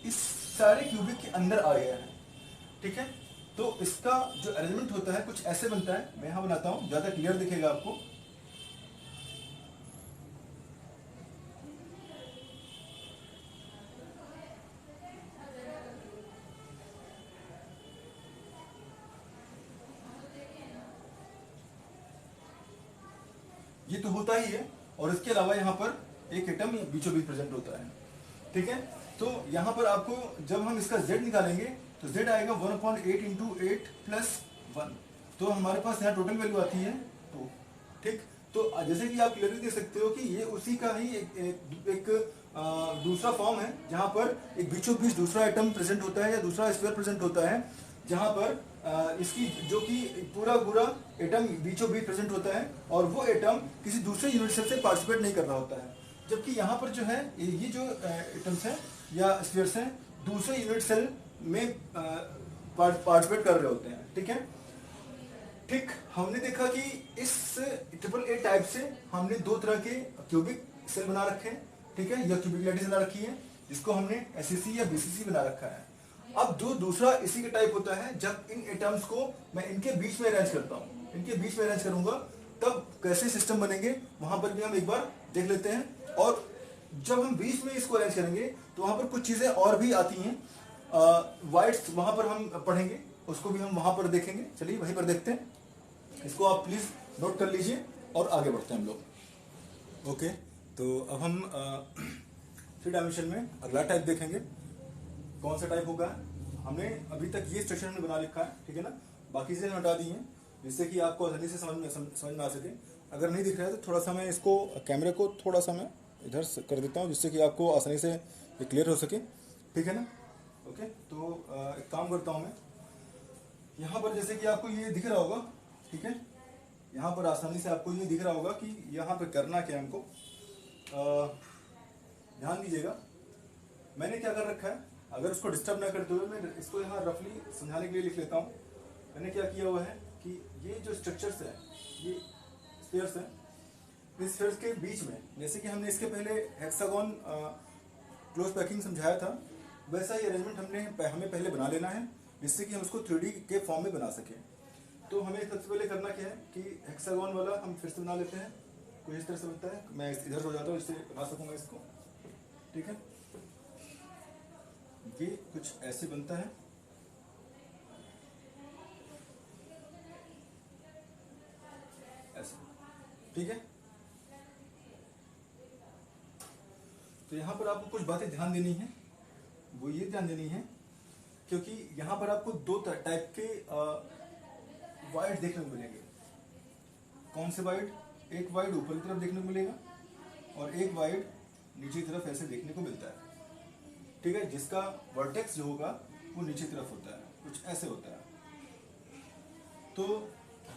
इस सारे क्यूबिक के अंदर आ गया है, ठीक है। तो इसका जो अरेंजमेंट होता है कुछ ऐसे बनता है, मैं यहां बनाता हूं, ज्यादा क्लियर दिखेगा आपको। ये तो होता ही है, और इसके अलावा यहाँ पर एक एटम बीचों बीच प्रेजेंट होता है, ठीक है। तो यहाँ पर आपको जब हम इसका z निकालेंगे तो z आएगा 1/8 × 8 + 1। तो हमारे पास यहाँ टोटल वैल्यू आती है 2, ठीक। तो जैसे कि आप क्लियरली देख सकते हो कि ये उसी का ही एक दूसरा फॉर्म है, जहाँ पर एक बीचों बीच दूसरा एटम प्रेजेंट होता है या दूसरा स्फीयर प्रेजेंट होता है। जहां पर इसकी जो कि पूरा पूरा एटम बीचों बीच प्रेजेंट होता है और वो एटम किसी दूसरे यूनिट सेल से पार्टिसिपेट नहीं कर रहा होता है, जबकि यहाँ पर जो है ये जो एटम्स हैं या स्फीयर्स हैं दूसरे यूनिट सेल में पार्टिसिपेट कर रहे होते हैं। ठीक है, ठीक हमने देखा कि इस ट्रिपल ए टाइप से हमने दो तरह के क्यूबिक सेल बना रखे हैं, ठीक है, या क्यूबिक लैटिस बना रखी है जिसको हमने एससीसी या बीसीसी बना रखा है। अब जो दूसरा इसी का टाइप होता है, जब इन एटम्स को मैं इनके बीच में अरेंज करता हूँ, इनके बीच में अरेंज करूंगा तब कैसे सिस्टम बनेंगे वहां पर भी हम एक बार देख लेते हैं। और जब हम बीच में इसको अरेंज करेंगे तो वहां पर कुछ चीजें और भी आती हैं, वाइट्स वहां पर हम पढ़ेंगे, उसको भी हम वहां पर देखेंगे। चलिए वहीं पर देखते हैं, इसको आप प्लीज नोट कर लीजिए और आगे बढ़ते हैं हम लोग। ओके, तो अब हम 3 डायमेंशन में अगला टाइप देखेंगे। कौन सा टाइप होगा? हमने अभी तक ये स्ट्रक्चर हमने बना लिखा है, ठीक है ना, बाकी चीजें हटा दी हैं जिससे कि आपको आसानी से समझ में आ सके। अगर नहीं दिख रहा है तो थोड़ा सा मैं इसको कैमरे को थोड़ा सा मैं इधर कर देता हूँ जिससे कि आपको आसानी से ये क्लियर हो सके, ठीक है ना। ओके, तो एक काम करता हूँ मैं, यहाँ पर जैसे कि आपको ये दिख रहा होगा, ठीक है, यहाँ पर आसानी से आपको ये दिख रहा होगा कि यहाँ पर करना क्या है हमको। ध्यान दीजिएगा, मैंने क्या कर रखा है, अगर उसको डिस्टर्ब ना करते हुए मैं इसको यहाँ रफली समझाने के लिए लिख लेता हूँ। मैंने क्या किया हुआ है कि ये जो स्ट्रक्चर्स है, ये स्फीयर्स हैं, इस स्फीयर्स के बीच में जैसे कि हमने इसके पहले हेक्सागोन क्लोज पैकिंग समझाया था, वैसा ही अरेंजमेंट हमें पहले बना लेना है जिससे कि हम उसको 3D के फॉर्म में बना सकें। तो हमें सबसे पहले करना क्या है कि हेक्सागोन वाला हम फिर से बना लेते हैं, कुछ इस तरह से बनता है। मैं इधर हो जाता हूँ, इससे बना सकूंगा इसको, ठीक है। ये कुछ ऐसे बनता है, ऐसे, ठीक है। तो यहाँ पर आपको कुछ बातें ध्यान देनी है, वो ये ध्यान देनी है क्योंकि यहाँ पर आपको दो टाइप के वाइड देखने को मिलेंगे। कौन से वाइड? एक वाइड ऊपर की तरफ देखने को मिलेगा और एक वाइड नीचे की तरफ ऐसे देखने को मिलता है, ठीक है, जिसका वर्टेक्स जो होगा वो नीचे की तरफ होता है, कुछ ऐसे होता है। तो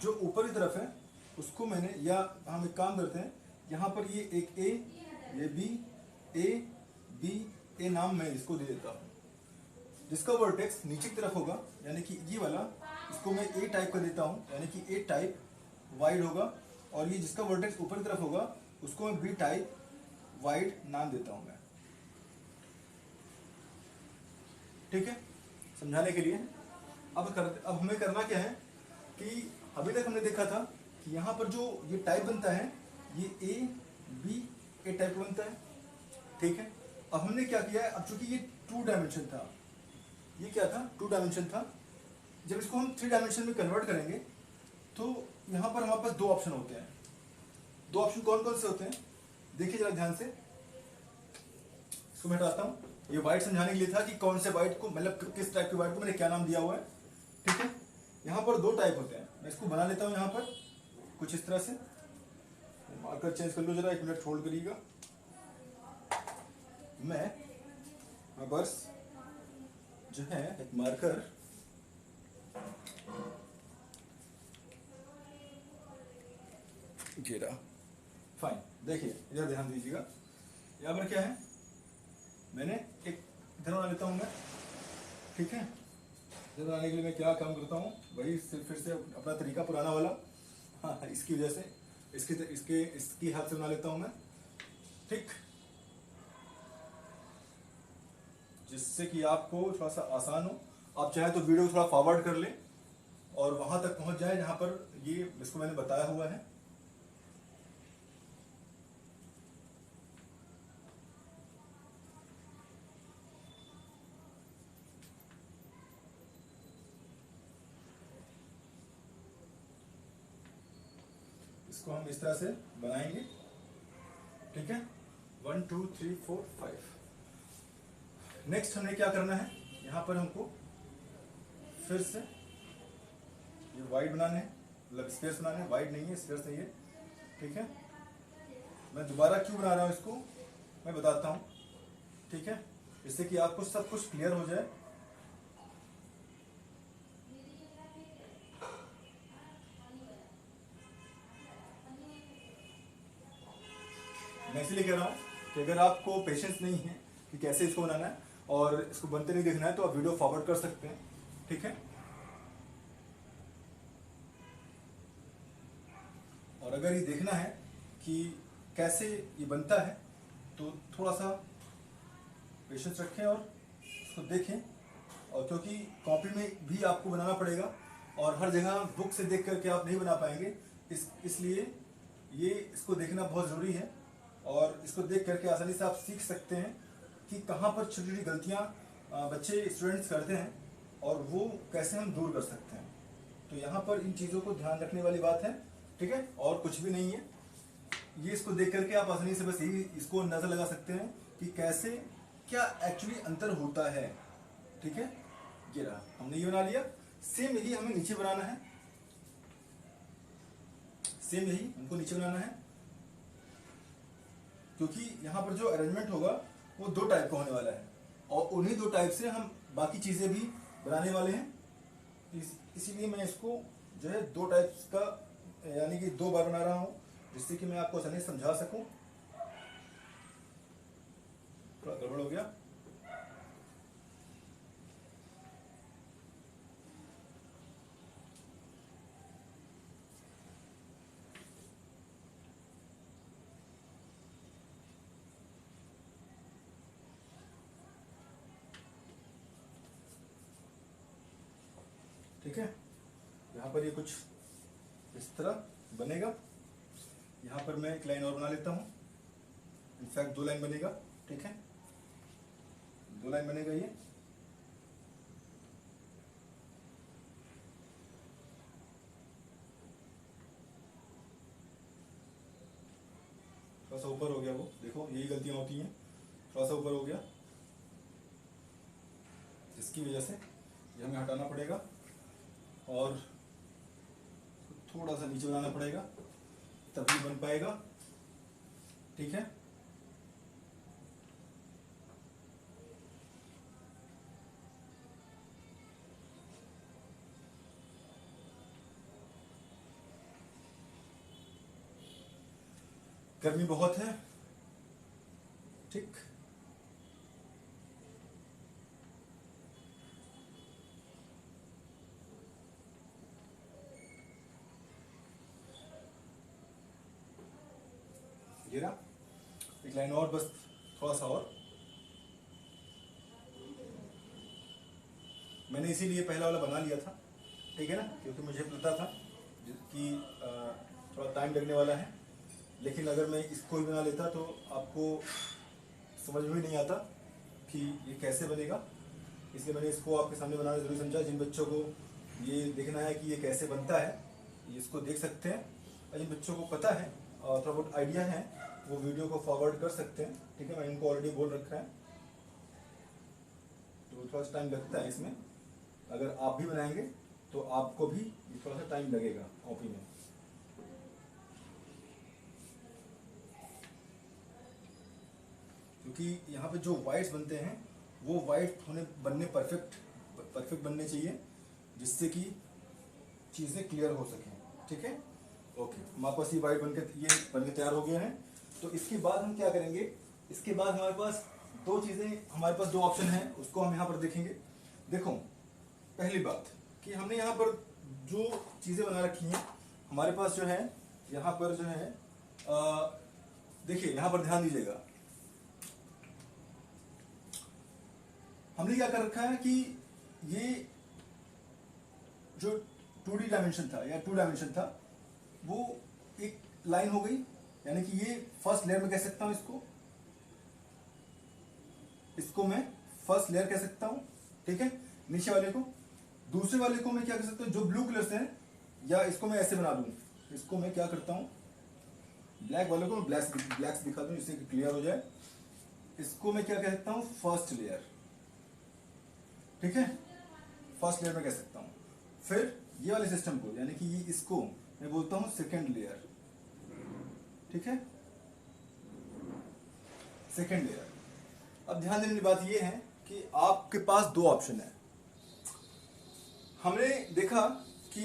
जो ऊपर की तरफ है उसको मैंने, या हम एक काम करते हैं, यहाँ पर ये एक ए, ये बी, ए बी ए नाम मैं इसको दे देता हूँ। जिसका वर्टेक्स नीचे की तरफ होगा यानी कि ये वाला, इसको मैं ए टाइप का देता हूँ, यानी कि ए टाइप वाइड होगा, और ये जिसका वर्टेक्स ऊपर की तरफ होगा उसको मैं बी टाइप वाइड नाम देता हूँ मैं, ठीक है, समझाने के लिए। अब हमें करना क्या है कि अभी तक हमने देखा था कि यहाँ पर जो ये टाइप बनता है ये ए बी ए टाइप बनता है, ठीक है। अब हमने क्या किया है, अब चूंकि ये 2 डायमेंशन था, ये क्या था, 2 डायमेंशन था, जब इसको हम 3 डायमेंशन में कन्वर्ट करेंगे तो यहाँ पर हमारे पास 2 ऑप्शन होते हैं। 2 ऑप्शन कौन कौन से होते हैं देखिए जरा ध्यान से, इसको मैं हटाता हूँ। ये वाइट समझाने के लिए था कि कौन से वाइट को, मतलब किस टाइप के वाइट को मैंने क्या नाम दिया हुआ है, ठीक है। यहाँ पर 2 टाइप होते हैं, मैं इसको बना लेता हूँ यहाँ पर कुछ इस तरह से। मार्कर चेंज कर लो जरा, 1 मिनट होल्ड करिएगा। मैं बस जो है एक मार्कर घेरा, फाइन। देखिए इधर ध्यान दीजिएगा, यहाँ पर क्या है, मैंने एक इधर बना लेता हूँ मैं, ठीक है। इधर बनाने के लिए मैं क्या काम करता हूँ, वही फिर से अपना तरीका पुराना वाला, हाँ, इसकी वजह से इसकी हाथ से बना लेता हूँ मैं, ठीक, जिससे कि आपको थोड़ा सा आसान हो। आप चाहे तो वीडियो थोड़ा फॉरवर्ड कर लें और वहां तक पहुंच जाए जहां पर ये इसको मैंने बताया हुआ है। इसको हम इस तरह से बनाएंगे, ठीक है, 1 2 3 4 5। नेक्स्ट हमें क्या करना है, यहाँ पर हमको फिर से ये वाइड बनाने हैं, मतलब स्पेस बनाने हैं, वाइड नहीं है, स्पेस नहीं है, ठीक है। मैं दोबारा क्यों बना रहा हूँ इसको मैं बताता हूँ, ठीक है, इससे कि आपको सब कुछ क्लियर हो जाए। मैं इसलिए कह रहा हूँ कि अगर आपको पेशेंस नहीं है कि कैसे इसको बनाना है और इसको बनते नहीं देखना है तो आप वीडियो फॉरवर्ड कर सकते हैं, ठीक है। और अगर ये देखना है कि कैसे ये बनता है तो थोड़ा सा पेशेंस रखें और इसको देखें। और क्योंकि कॉपी में भी आपको बनाना पड़ेगा और हर जगह बुक से देख करके आप नहीं बना पाएंगे, इसलिए ये इसको देखना बहुत ज़रूरी है। और इसको देख करके आसानी से आप सीख सकते हैं कि कहाँ पर छोटी छोटी गलतियाँ बच्चे स्टूडेंट्स करते हैं और वो कैसे हम दूर कर सकते हैं। तो यहाँ पर इन चीज़ों को ध्यान रखने वाली बात है, ठीक है, और कुछ भी नहीं है। ये इसको देख करके आप आसानी से बस यही इसको अंदाज़ा लगा सकते हैं कि कैसे क्या एक्चुअली अंतर होता है, ठीक है। ये रहा, हमने ये बना लिया। सेम यही हमें नीचे बनाना है, सेम यही हमको नीचे बनाना है, क्योंकि यहाँ पर जो अरेंजमेंट होगा वो 2 टाइप का होने वाला है और उन्हीं 2 टाइप से हम बाकी चीज़ें भी बनाने वाले हैं। इसीलिए मैं इसको जो है 2 टाइप्स का यानी कि 2 बार बना रहा हूँ, जिससे कि मैं आपको आसानी से समझा सकूं। थोड़ा गड़बड़ हो गया। ठीक है, यहाँ पर ये कुछ इस तरह बनेगा। यहाँ पर मैं एक लाइन और बना लेता हूँ, इनफैक्ट 2 लाइन बनेगा, ठीक है, 2 लाइन बनेगा ये। थोड़ा सा ऊपर हो गया, वो देखो यही गलतियाँ होती हैं, थोड़ा सा ऊपर हो गया, जिसकी वजह से ये हमें हटाना पड़ेगा और थोड़ा सा नीचे बनाना पड़ेगा, तभी बन पाएगा, ठीक है। गर्मी बहुत है, ठीक। ये रहा, एक लाइन और, बस थोड़ा सा और। मैंने इसीलिए पहला वाला बना लिया था, ठीक है ना, क्योंकि मुझे पता था कि थोड़ा टाइम लगने वाला है। लेकिन अगर मैं इसको ही बना लेता तो आपको समझ में भी नहीं आता कि ये कैसे बनेगा। इसलिए मैंने इसको आपके सामने बनाना जरूरी समझा। जिन बच्चों को ये देखना है कि ये कैसे बनता है, ये इसको देख सकते हैं, और जिन बच्चों को पता है और थोड़ा बहुत आइडिया है वो वीडियो को फॉरवर्ड कर सकते हैं, ठीक है। मैंने इनको ऑलरेडी बोल रखा है, तो थोड़ा सा टाइम लगता है इसमें। अगर आप भी बनाएंगे तो आपको भी थोड़ा सा टाइम लगेगा कॉपी में। क्योंकि यहाँ पे जो वाइट्स बनते हैं वो वाइट बनने परफेक्ट बनने चाहिए, जिससे कि चीज़ें क्लियर हो सकें, ठीक है। ओके, हमारे पास ये वाइट बनके तैयार हो गया है। तो इसके बाद हम क्या करेंगे, इसके बाद हमारे पास 2 चीज़ें, हमारे पास 2 ऑप्शन हैं, उसको हम यहाँ पर देखेंगे। देखो, पहली बात कि हमने यहाँ पर जो चीज़ें बना रखी हैं, हमारे पास जो है यहाँ पर जो है देखिए, यहाँ पर ध्यान दीजिएगा। हमने क्या कर रखा है कि ये जो 2D डायमेंशन था या 2 डायमेंशन था वो एक लाइन हो गई, यानी कि ये फर्स्ट लेयर में कह सकता हूं, इसको मैं फर्स्ट लेयर कह सकता हूं, ठीक है। नीचे वाले को, दूसरे वाले को मैं क्या कर सकता हूं, जो ब्लू कलर से है, या इसको मैं ऐसे बना दूं, इसको मैं क्या करता हूं, ब्लैक वाले को मैं ब्लैक दिखा दूं जिससे क्लियर हो जाए। इसको मैं क्या कह सकता हूं, फर्स्ट लेयर, ठीक है, फर्स्ट लेयर में कह सकता हूं। फिर ये वाले सिस्टम को, यानी कि ये इसको मैं बोलता हूं सेकेंड लेयर, ठीक है, सेकेंड लेयर। अब ध्यान देने की बात ये है कि आपके पास 2 ऑप्शन है। हमने देखा कि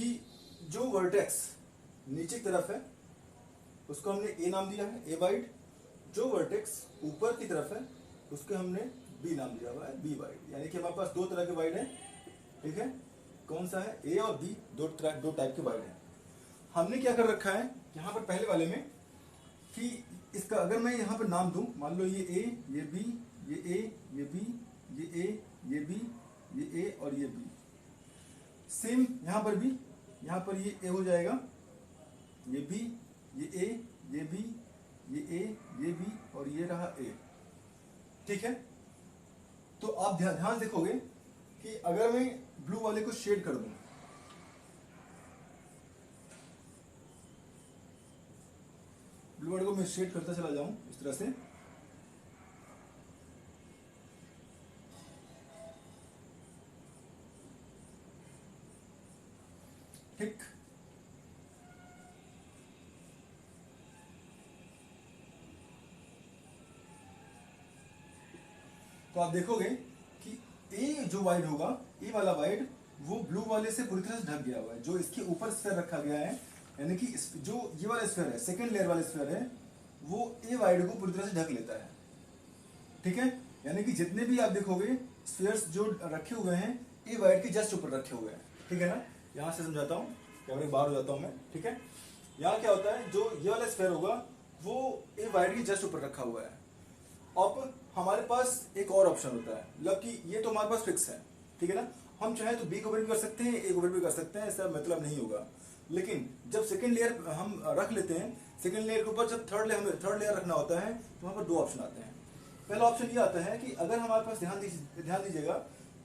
जो वर्टेक्स नीचे की तरफ है उसको हमने ए नाम दिया है, ए वाइड, जो वर्टेक्स ऊपर की तरफ है उसके हमने बी नाम दिया हुआ है, बी वाइड। यानी कि हमारे पास दो तरह के वाइड है, ठीक है। कौन सा है? ए और बी, दो टाइप के वाइड है। हमने क्या कर रखा है यहाँ पर पहले वाले में कि इसका अगर मैं यहाँ पर नाम दूं, मान लो ये ए, ये बी, ये ए, ये बी, ये ए, ये बी, ये ए और ये बी। सेम यहाँ पर भी, यहाँ पर ये ए हो जाएगा, ये बी, ये ए, ये बी, ये ए, ये बी और ये रहा ए, ठीक है। तो आप ध्यान देखोगे कि अगर मैं ब्लू वाले को शेड कर दूं, ब्लू वाले को मैं शेड करता चला जाऊं इस तरह से, ठीक। तो आप देखोगे कि ए जो वाइड होगा, ए वाला वाइड वो ब्लू वाले से पूरी तरह से ढक गया हुआ है। जो इसके ऊपर स्फीयर रखा गया है, यानी कि जो ये वाला स्फीयर है, सेकेंड लेयर वाला स्फीयर है, वो ए वाइड को पूरी तरह से ढक लेता है, ठीक है। यानी कि जितने भी आप देखोगे स्फीयर्स जो रखे हुए हैं ए वाइड के जस्ट ऊपर रखे हुए हैं, ठीक है ना। यहां से समझाता हूं, कैमरे बाहर हो जाता हूं मैं, ठीक है। यहाँ क्या होता है, जो ये वाला स्फीयर होगा वो ए वाइड के जस्ट ऊपर रखा हुआ है। अब हमारे पास एक और ऑप्शन होता है, मतलब कि ये तो हमारे पास फिक्स है, ठीक है ना। हम चाहे तो बी को भी कर सकते हैं, ए को भी कर सकते हैं, ऐसा मतलब नहीं होगा। लेकिन जब सेकंड लेयर हम रख लेते हैं, सेकंड लेयर के ऊपर जब थर्ड लेयर रखना होता है तो वहां पर दो ऑप्शन आते हैं। पहला ऑप्शन ये आता है कि अगर हमारे पास ध्यान दीजिएगा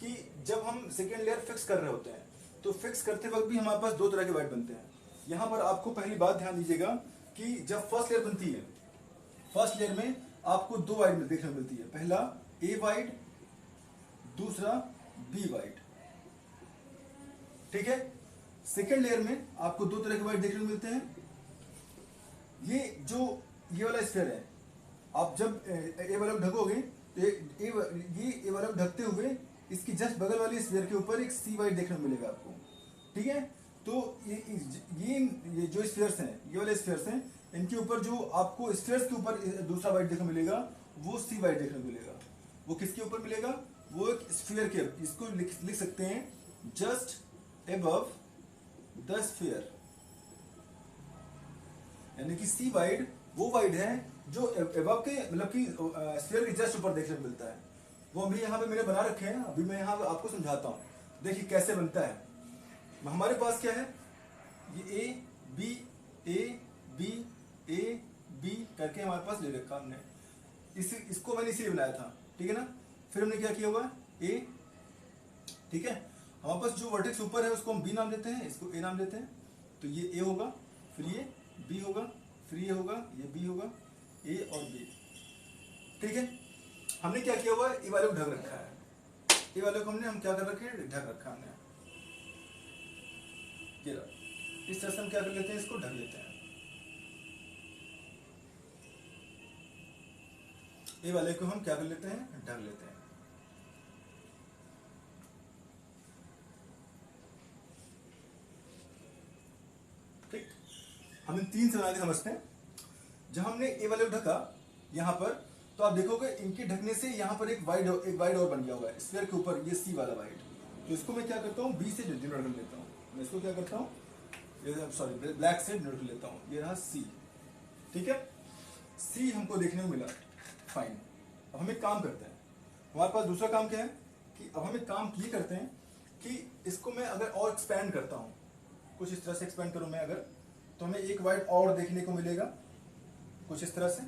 कि जब हम सेकंड लेयर फिक्स कर रहे होते हैं तो फिक्स करते वक्त भी हमारे पास दो तरह के वाइड बनते हैं। यहाँ पर आपको पहली बात ध्यान दीजिएगा कि जब फर्स्ट लेयर बनती है, फर्स्ट लेयर में आपको दो वाइड देखने को मिलती है। पहला ए वाइड, दूसरा बी वाइड, ठीक है। सेकेंड लेयर में आपको दो तरह के वाइड देखने को मिलते हैं। ये वाला स्फीयर है, आप जब ए वाला ढकोगे तो ये ए वाला ढकते हुए इसकी जस्ट बगल वाली स्फीयर के ऊपर एक सी वाइड देखने को मिलेगा आपको, ठीक है। तो ये जो स्फीयर्स हैं, ये वाले स्फीयर्स हैं, इनके ऊपर जो आपको स्फीयर्स के ऊपर दूसरा वाइड देखने को मिलेगा वो सी वाइड देखने को मिलेगा। वो किसके ऊपर मिलेगा? वो एक स्फीयर के, इसको लिख सकते हैं जस्ट एबव द स्फीयर, यानी कि सी वाइड वो वाइड है जो एबव के, मतलब कि स्फीयर के जस्ट ऊपर देखने को मिलता है। वो अभी यहाँ पे मैंने बना रखे हैं, अभी मैं यहाँ आपको समझाता हूँ। देखिए कैसे बनता है। हमारे पास क्या है, ये ए बी करके हमारे पास ले रखा हमने, इसको मैंने इसीलिए बनाया था, ठीक है ना। फिर हमने क्या किया हुआ है, ए, ठीक है। हमारे पास जो वर्टेक्स ऊपर है उसको हम बी नाम देते हैं, इसको ए नाम देते हैं। तो ये ए होगा, फिर ये बी होगा, फिर ये होगा, ये बी होगा, ए और बी, ठीक है। हमने क्या किया हुआ है, ए वाले को ढक रखा है, ए वाले को हम क्या कर रखे हैं, ढक रखा हमने। इस तरह से हम क्या कर लेते हैं, इसको ढक लेते हैं। ए वाले को हम क्या कर लेते हैं, ढक लेते हैं। ठीक, हम इन तीन से बना के समझते हैं। जब हमने ए वाले को ढका यहां पर, तो आप देखोगे इनके ढकने से यहां पर एक वाइड और बन गया हुआ है स्फीयर के ऊपर, ये सी वाला वाइड। तो इसको मैं क्या करता हूँ, बी से डिनोट कर लेता हूँ। मैं इसको क्या करता हूँ, सॉरी ब्लैक से डिनोट कर लेता हूँ। ये रहा सी, ठीक है। सी हमको देखने को मिला, फाइन। अब हम एक काम करते हैं, हमारे पास दूसरा काम क्या है कि अब हम एक काम ये करते हैं कि इसको मैं अगर और एक्सपेंड करता हूँ, कुछ इस तरह से एक्सपेंड करूँ मैं अगर, तो हमें एक वाइड और देखने को मिलेगा कुछ इस तरह से।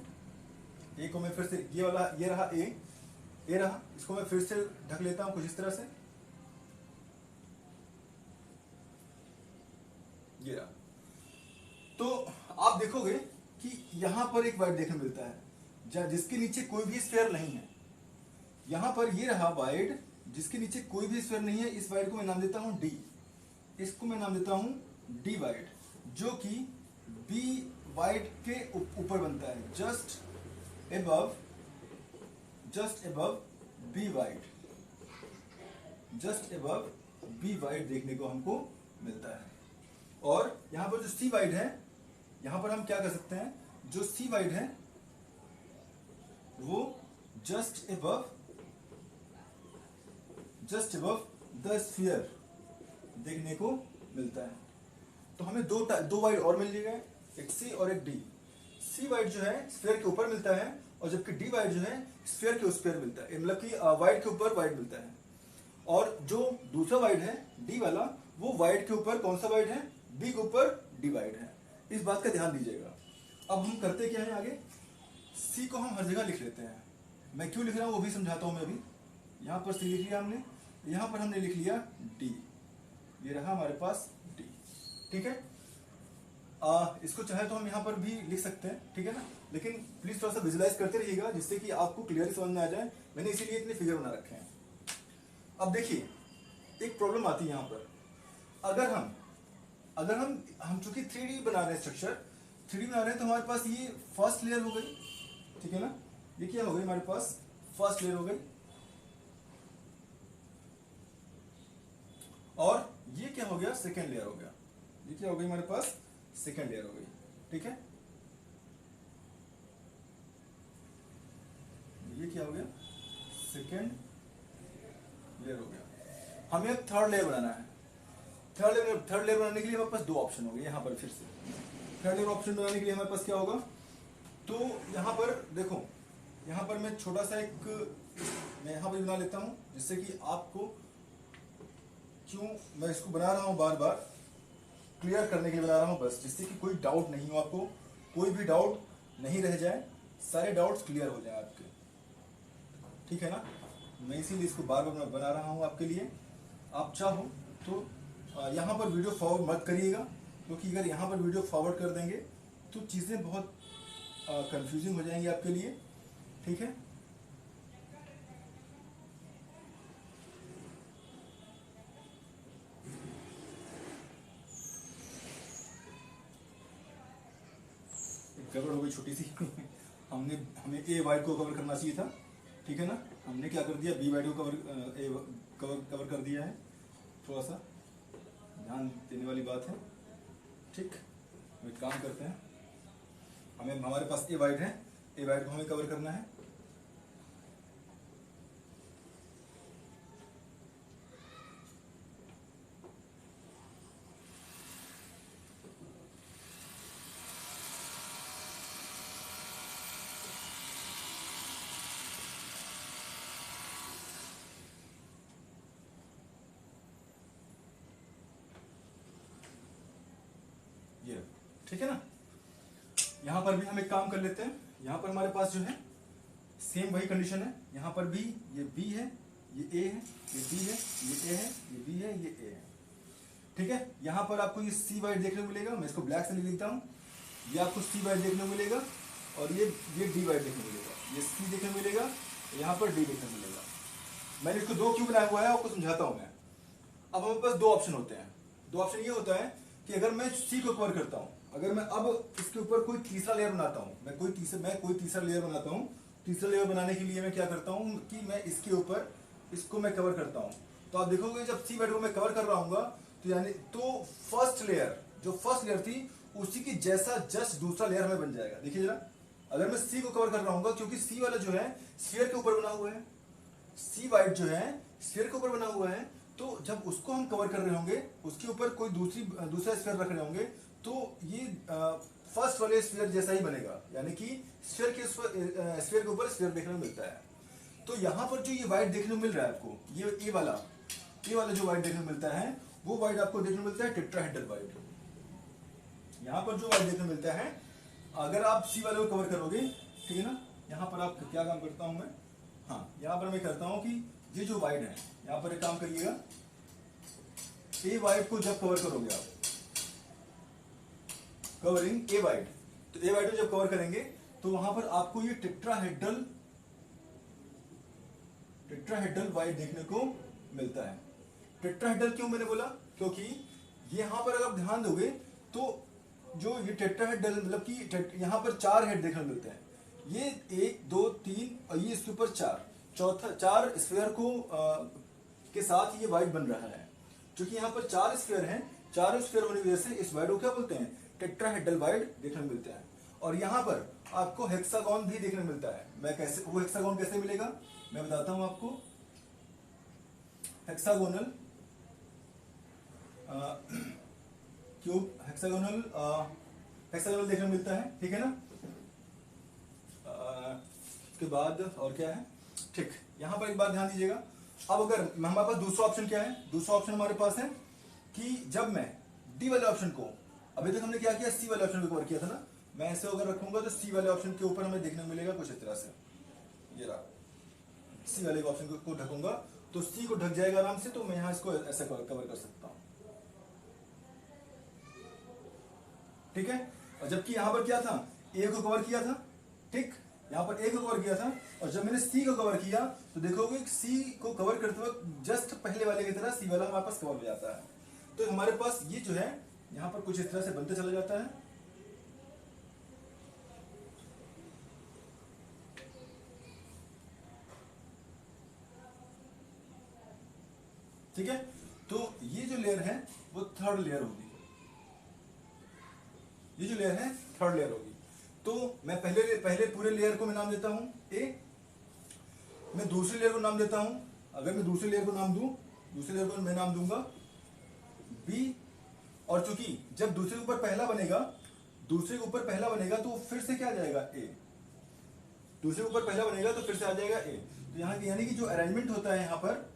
ए को मैं फिर से, ये वाला ये रहा ए रहा, इसको मैं फिर से ढक लेता हूं कुछ इस तरह से, ये रहा। तो आप देखोगे कि यहां पर एक वाइड देखने मिलता है जिसके नीचे कोई भी स्फीयर नहीं है। यहां पर ये रहा वाइड जिसके नीचे कोई भी स्फीयर नहीं है। इस वाइड को मैं नाम देता हूं डी, इसको मैं नाम देता हूं डी वाइड, जो कि बी वाइड के ऊपर बनता है, just above B wide, just above B wide देखने को हमको मिलता है। और यहां पर जो सी वाइड है, यहां पर हम क्या कर सकते हैं, जो सी वाइड है वो जस्ट एबव द स्फीयर देखने को मिलता है। तो हमें दो वाइड और मिल गए, एक सी और एक डी। सी वाइड जो है स्फीयर के ऊपर मिलता है, और जबकि डी वाइड जो है स्फीयर के उस पर मिलता है, मतलब कि वाइड के ऊपर वाइड मिलता है। और जो दूसरा वाइड है डी वाला, वो वाइड के ऊपर कौन सा वाइड है, बी के ऊपर डी वाइड है। इस बात का ध्यान दीजिएगा। अब हम करते क्या है आगे, सी को हम हर जगह लिख लेते हैं। मैं क्यों लिख रहा हूं वो भी समझाता हूं मैं अभी। यहां पर सी लिख लिया हमने, यहां पर हमने लिख लिया डी, ये रहा हमारे पास डी। ठीक है, इसको चाहे तो हम यहाँ पर भी लिख सकते हैं, ठीक है ना, लेकिन प्लीज थोड़ा सा विजुलाइज करते रहिएगा जिससे कि आपको क्लियरली समझ में आ जाए। मैंने इसीलिए इतने फिगर बना रखे हैं। अब देखिए एक प्रॉब्लम आती है यहाँ पर। अगर हम चूंकि 3D बना रहे हैं, स्ट्रक्चर 3D बना रहे हैं, तो हमारे पास ये फर्स्ट लेयर हो गई, ठीक है ना, ये क्या हो गई हमारे पास फर्स्ट लेयर हो गई, और ये क्या हो गया सेकेंड लेयर हो गया। ये क्या हो गई हमारे पास सेकेंड लेयर हो गई, ठीक है। ये क्या हो गया सेकेंड लेयर हो गया। हमें अब थर्ड लेयर बनाना है। थर्ड लेयर बनाने के लिए हमारे पास दो ऑप्शन हो गए। यहाँ पर फिर से थर्ड लेयर ऑप्शन बनाने के लिए हमारे पास क्या होगा, तो यहाँ पर देखो, यहाँ पर मैं छोटा सा मैं यहाँ पर बना लेता हूँ, जिससे कि आपको क्यों मैं इसको बना रहा हूँ बार बार क्लियर करने के लिए बना रहा हूँ, बस जिससे कि कोई डाउट नहीं हो, आपको कोई भी डाउट नहीं रह जाए, सारे डाउट्स क्लियर हो जाए आपके, ठीक है ना। मैं इसीलिए इसको बार बार बना रहा हूँ आपके लिए। आप चाहो तो यहाँ पर वीडियो फॉरवर्ड मत करिएगा, क्योंकि अगर यहाँ पर वीडियो फॉरवर्ड कर देंगे तो चीज़ें बहुत कंफ्यूजिंग हो जाएंगी आपके लिए, ठीक है। गड़बड़ हो गई छोटी सी हमें ए वाइड को कवर करना चाहिए था, ठीक है ना। हमने क्या कर दिया, बी वाइड को कवर कर दिया है। थोड़ा सा ध्यान देने वाली बात है, ठीक। हम एक काम करते हैं, हमारे पास ए वाइड है, ए वाइड को हमें कवर करना है। ये ठीक है ना। यहां पर भी हम एक काम कर लेते हैं। यहां पर हमारे पास जो है सेम वही कंडीशन है। यहां पर भी ये बी है, ये ए है, ये बी है, ये ए है, ये बी है, ये ए है, ठीक है। यहां पर आपको ये सी वाइड देखने को मिलेगा, मैं इसको ब्लैक से लिख देता हूं। ये आपको सी वाइड देखने को मिलेगा, और ये डी वाइड देखने को मिलेगा। ये सी देखने को मिलेगा, यहां पर डी देखने को मिलेगा। मैंने इसको दो क्यों बनाया हुआ है आपको समझाता हूं मैं। अब हमारे पास दो ऑप्शन होते हैं। दो ऑप्शन ये होता है कि अगर मैं सी को कवर करता हूं, अगर मैं अब इसके ऊपर कोई तीसरा लेयर बनाता हूं, मैं कोई तीसरा लेयर बनाता हूं। तीसरा लेयर बनाने के लिए मैं क्या करता हूं कि मैं इसके ऊपर इसको मैं कवर करता हूं। तो आप देखोगे जब सी वाइड को मैं कवर कर रहा हूँ, तो यानी तो फर्स्ट लेयर थी उसी की जैसा जस्ट दूसरा लेयर हमें बन जाएगा। देखिए जरा, अगर मैं सी को कवर कर रहा हूँ, क्योंकि सी वाला जो है स्फीयर के ऊपर बना हुआ है, सी वाइड जो है स्फीयर के ऊपर बना हुआ है, तो जब उसको हम कवर कर रहे होंगे, उसके ऊपर कोई दूसरा स्फीयर रख रहे होंगे, तो ये फर्स्ट वाले स्फीयर जैसा ही बनेगा, यानी कि स्फीयर के ऊपर स्फीयर देखने को मिलता है। तो यहां पर जो ये वाइड देखने को मिल रहा है आपको, ये ए वाला जो वाइड देखने को मिलता है, वो वाइड आपको देखने को मिलता है टेट्राहेड्रल वाइड। यहां पर जो वाइड देखने को मिलता है, अगर आप सी वाले को कवर करोगे, ठीक है ना। यहां पर आप क्या काम करता हूं मैं, हाँ यहां पर मैं करता हूं कि ये जो वाइड है, यहां पर एक काम करिएगा, ए वाइड को जब कवर करोगे आप, कवरिंग ए वाइड, तो ए वाइड को जब कवर करेंगे तो वहां पर आपको ये टेट्राहेड्रल वाइड देखने को मिलता है। टेट्राहेड्रल क्यों मैंने बोला, क्योंकि यहां पर अगर आप ध्यान दोगे तो जो ये टेट्राहेड्रल मतलब कि यहां पर चार हेड देखने को मिलते हैं। ये 1 2 3 और ये इसके ऊपर चार स्फीयर को के साथ ये वाइड बन रहा है। क्योंकि यहाँ पर चार स्फीयर हैं, चारों स्फीयर होने की वजह से इस वाइड को क्या बोलते हैं, टेट्राहेड्रल वाइड देखने को मिलते हैं। और यहाँ पर आपको हेक्सागोन भी देखने को मिलता है। मैं कैसे, वो हेक्सागोन कैसे मिलेगा मैं बताता हूं आपको। हेक्सागोनल क्यूब, हेक्सागोनल देखने को मिलता है, ठीक है ना। उसके बाद और क्या है, ठीक, यहां पर एक बात ध्यान दीजिएगा। अब अगर हमारे पास दूसरा ऑप्शन क्या है, दूसरा ऑप्शन हमारे पास है कि जब मैं डी वाले ऑप्शन को, अभी तक हमने क्या किया, सी वाले ऑप्शन को कवर किया था ना, मैं ऐसे अगर रखूंगा तो सी वाले ऑप्शन के ऊपर हमें देखने को मिलेगा कुछ इस तरह से, ये रहा, सी वाले ऑप्शन को ढकूंगा तो सी को ढक जाएगा आराम से, तो मैं यहां इसको ऐसा कवर कर सकता हूं, ठीक है। और जबकि यहां पर क्या था, ए को कवर किया था, ठीक, यहां पर ए को कवर किया था, और जब मैंने सी को कवर किया तो देखोगे सी को कवर करते वक्त जस्ट पहले वाले की तरह सी वाला हमारे पास कवर हो जाता है। तो हमारे पास ये जो है यहां पर कुछ इस तरह से बनते चला जाता है, ठीक है। तो ये जो लेयर है वो थर्ड लेयर होगी, ये जो लेयर है थर्ड लेयर होगी। तो मैं पहले पूरे लेयर को मैं नाम देता हूं ए, मैं दूसरी लेयर को नाम देता हूं, अगर मैं दूसरी लेयर को नाम दूं, दूसरी लेयर को मैं नाम दूंगा बी, और चूंकि जब दूसरे के ऊपर पहला बनेगा, दूसरे के ऊपर पहला बनेगा तो फिर से क्या आ जाएगा ए, दूसरे के ऊपर पहला बनेगा तो फिर से आ जाएगा ए। तो यहां यानी कि जो अरेंजमेंट होता है, यहां पर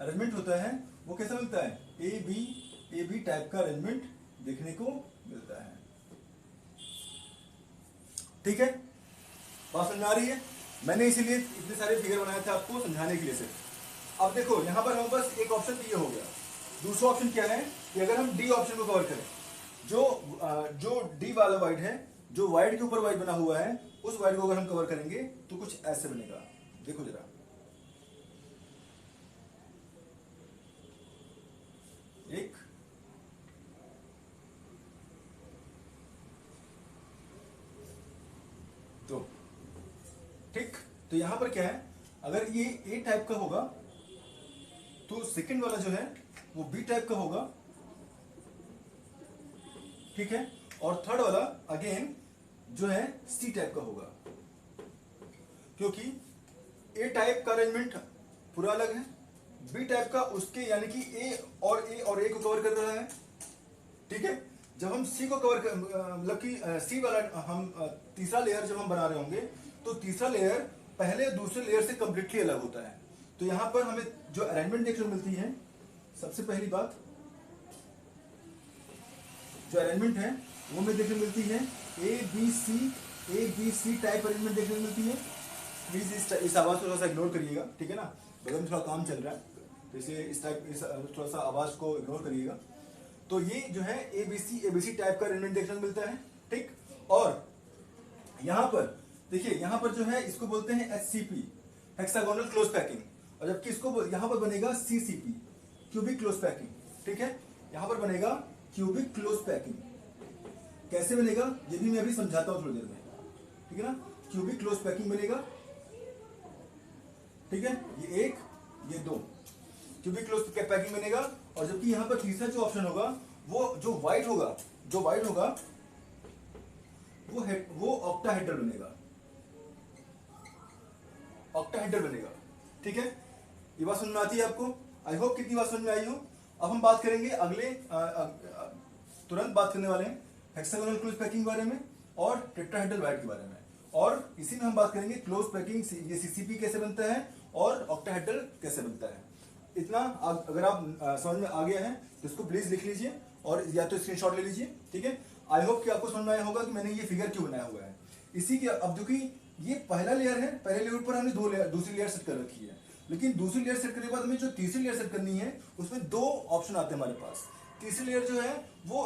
अरेंजमेंट होता है वो कैसा मिलता है, ए बी टाइप का अरेंजमेंट देखने को मिलता है, ठीक है। बात समझ आ रही है, मैंने इसीलिए इतने सारे फिगर बनाए थे आपको समझाने के लिए सिर्फ। अब देखो यहां पर हमारे पास एक ऑप्शन तो ये हो गया, दूसरा ऑप्शन क्या है कि अगर हम डी ऑप्शन को कवर करें, जो डी वाला वाइड है, जो वाइड के ऊपर वाइड बना हुआ है, उस वाइड को अगर हम कवर करेंगे तो कुछ ऐसे बनेगा, देखो जरा, एक, दो, ठीक। तो यहां पर क्या है, अगर ये ए टाइप का होगा तो सेकंड वाला जो है वो बी टाइप का होगा, ठीक है, और थर्ड वाला अगेन जो है सी टाइप का होगा, क्योंकि ए टाइप का अरेंजमेंट पूरा अलग है, बी टाइप का उसके यानी कि ए और ए को कवर कर रहा है, ठीक है। जब हम सी को कवर मतलब कि सी वाला हम तीसरा लेयर जब हम बना रहे होंगे तो तीसरा लेयर पहले दूसरे लेयर से कंप्लीटली अलग होता है। तो यहां पर हमें जो अरेंजमेंट देखने को मिलती है, सबसे पहली बात जो अरेंजमेंट है वो हमें देखने को मिलती है A B C type arrangement देखने को मिलती है। प्लीज इस आवाज को थोड़ा सा इग्नोर करिएगा, ठीक है ना, बगल में थोड़ा काम चल रहा है तो इसलिए इस थोड़ा सा आवाज को इग्नोर करिएगा। तो ये जो है ए बी सी टाइप का अरेंजमेंट देखने को मिलता है, ठीक। और यहां पर देखिए, यहां पर जो है इसको बोलते हैं HCP, हेक्सागोनल क्लोज पैकिंग, और जबकि इसको यहां पर बनेगा CCP, क्यूबिक क्लोज पैकिंग, ठीक है। यहां पर बनेगा क्यूबिक क्लोज पैकिंग, कैसे बनेगा ये भी मैं अभी समझाता हूं थोड़ी देर में, ठीक है ना। क्यूबिक क्लोज पैकिंग बनेगा, ठीक है, ये एक, ये दो क्यूबिक क्लोज पैकिंग बनेगा। और जबकि यहां पर तीसरा जो ऑप्शन होगा वो जो वाइड होगा वो ऑक्टाहेड्रल बनेगा, ऑक्टाहेड्रल बनेगा, ठीक है। ये बात समझ में आती है आपको, आई होप कितनी बात समझ में आई हो। अब हम बात करेंगे अगले तुरंत बात करने वाले हैं हेक्सागोनल क्लोज पैकिंग के बारे में और टेट्राहेड्रल वाइड के बारे में, और इसी में हम बात करेंगे क्लोज पैकिंग ये CCP कैसे बनता है और ऑक्टाहेड्रल कैसे बनता है। इतना अगर आप समझ में आ गया है तो इसको प्लीज लिख लीजिए और या तो स्क्रीनशॉट ले लीजिए, ठीक है। आई होप कि आपको समझ में आया होगा कि मैंने ये फिगर क्यों बनाया हुआ है। इसी के अब जो कि ये पहला लेयर है, पहले लेयर पर हमने दूसरी लेयर सेट कर रखी है, लेकिन दूसरी लेयर सेट करने के बाद हमें जो तीसरी लेयर सेट करनी है उसमें दो ऑप्शन आते हैं हमारे पास। तीसरी लेयर जो है वो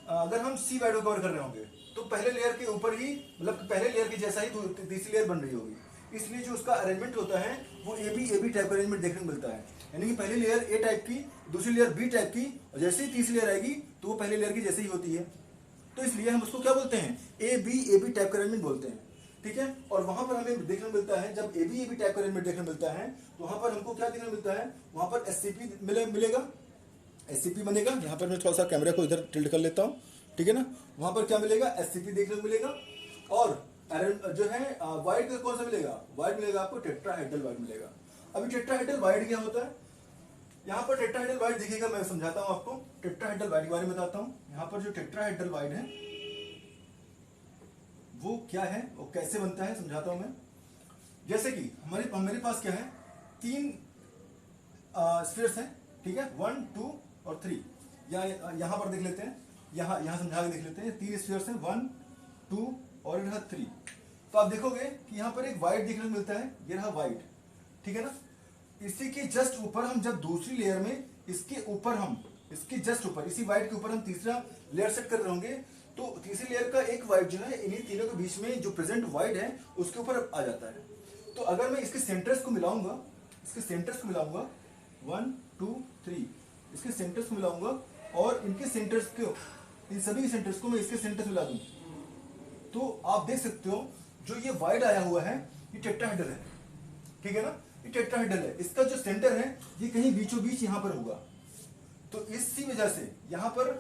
अगर हम सी वाइड को कवर कर रहे होंगे तो पहले लेयर के ऊपर ही, मतलब पहले लेयर के जैसा ही तीसरी लेयर बन रही होगी, इसलिए जो उसका अरेंजमेंट होता है वो ए बी टाइप का अरेंजमेंट देखने को मिलता है। यानी कि पहली लेयर ए टाइप की, दूसरी लेयर बी टाइप की, और जैसे ही तीसरी लेयर आएगी तो वो पहले लेयर की जैसे ही होती है, तो इसलिए हम उसको क्या बोलते हैं, ए बी टाइप का अरेंजमेंट बोलते हैं, ठीक है। और वहां पर हमें देखने को मिलता है, जब ए बी टाइप का अरेंजमेंट देखने को मिलता है तो वहां पर हमको क्या देखने को मिलता है, वहां पर SCP मिलेगा, SCP बनेगा। यहाँ पर मैं थोड़ा सा कैमरा को इधर टिल्ट कर लेता हूँ, ठीक है ना। वहां पर क्या मिलेगा, SCP देखने को मिलेगा। और जो है वाइड का कौन सा मिलेगा, वाइड मिलेगा आपको टेट्राहेड्रल वाइड मिलेगा। अभी टेट्राहेड्रल वाइड क्या होता है, यहाँ पर टेट्राहेड्रल वाइड दिखेगा, मैं समझाता हूँ आपको, टेट्राहेड्रल वाइड के बारे में बताता हूँ। यहाँ पर जो टेट्राहेड्रल वाइड है वो क्या है, वो कैसे बनता है, समझाता हूं मैं। जैसे कि मेरे पास क्या है, 3 स्फीयर्स हैं, ठीक है, 1 2 और 3। यहां पर देख लेते हैं, यहां समझा के देख लेते हैं। 3 स्फीयर्स हैं, 1 2 और यह 3। तो आप देखोगे कि यहां पर एक वाइड देखने को मिलता है, ये रहा वाइड, ठीक है ना। इसी के जस्ट ऊपर हम जब दूसरी लेयर में इसके ऊपर हम इसके जस्ट ऊपर इसी वाइड के ऊपर हम तीसरा लेयर सेट कर रहे होंगे, तो तीसरी लेयर का एक वाइड जो है इन्हीं तीनों के बीच में जो प्रेजेंट वाइड है उसके ऊपर आ जाता है। तो अगर मैं इसके सेंटर्स को मिलाऊंगा, 1 2 3, इसके सेंटर्स को मिलाऊंगा और इनके सेंटर्स को, इन सभी सेंटर्स को मैं इसके सेंटर्स मिला दूं, तो आप देख सकते हो जो ये वाइड आया हुआ है ये टेट्राहेड्रल है, ठीक है ना, ये टेट्राहेड्रल है। इसका जो सेंटर है ये कहीं बीचों बीच यहां पर होगा। तो इसी वजह से यहां पर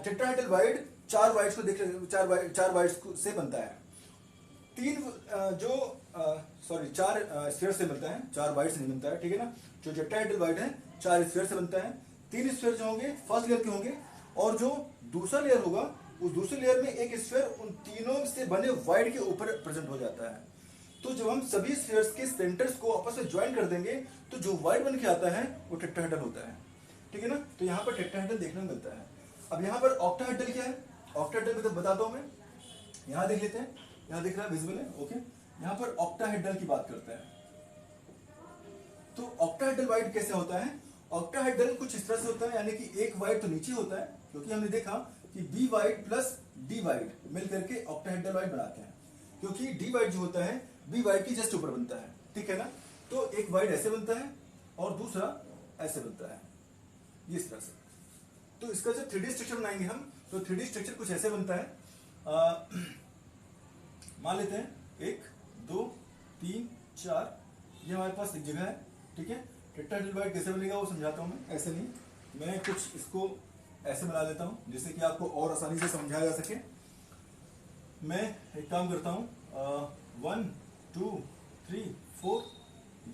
टेट्राहेड्रल वाइड 4 वाइड्स को देख, 4 वाइड्स से बनता है। 4 स्फीयर से बनता है, 4 वाइड से नहीं बनता है, ठीक है ना। जो टेट्राहेड्रल वाइड है 4 स्फीयर से बनता है। 3 स्फीयर जो होंगे फर्स्ट लेयर के होंगे, और जो दूसरा लेयर होगा उस दूसरे लेयर में एक स्फीयर उन तीनों से बने वाइड के ऊपर प्रेजेंट हो जाता है। तो जब हम सभी स्फीयर्स के सेंटर्स को आपस में ज्वाइन कर देंगे तो जो वाइड बन के आता है वो टेट्राहेड्रल होता है, ठीक है ना। तो यहाँ पर टेट्राहेड्रल देखने को मिलता है। अब यहाँ पर ऑक्टाहेड्रल क्या है, ऑक्टाहेड्रल में तो बताता हूं मैं, यहां देख लेते हैं, यहां दिख रहा है, विजिबल है, ओके। यहां पर ऑक्टाहेड्रल की बात करते हैं। तो ऑक्टाहेड्रल वाइड कैसे होता है, ऑक्टाहेड्रल कुछ इस तरह से होता है, यानी कि एक वाइड तो नीचे होता है, क्योंकि हमने देखा कि B wide plus D wide मिलकर के ऑक्टाहेड्रल वाइड बनाते हैं, क्योंकि डी वाइड जो होता है बी वाइड की जस्ट ऊपर बनता है, ठीक है ना। तो एक वाइड ऐसे बनता है और दूसरा ऐसे बनता है, इस तरह से। तो इसका जो 3D स्ट्रक्चर बनाएंगे हम, तो 3D स्ट्रक्चर कुछ ऐसे बनता है। मान लेते हैं 1 2 3 4, ये हमारे पास एक जगह है, ठीक है। टेट्राहेड्रल वाइड कैसे बनेगा वो समझाता हूं मैं, ऐसे नहीं, मैं कुछ इसको ऐसे बना लेता हूं जिससे कि आपको और आसानी से समझाया जा सके। मैं एक काम करता हूं, 1 2 3 4,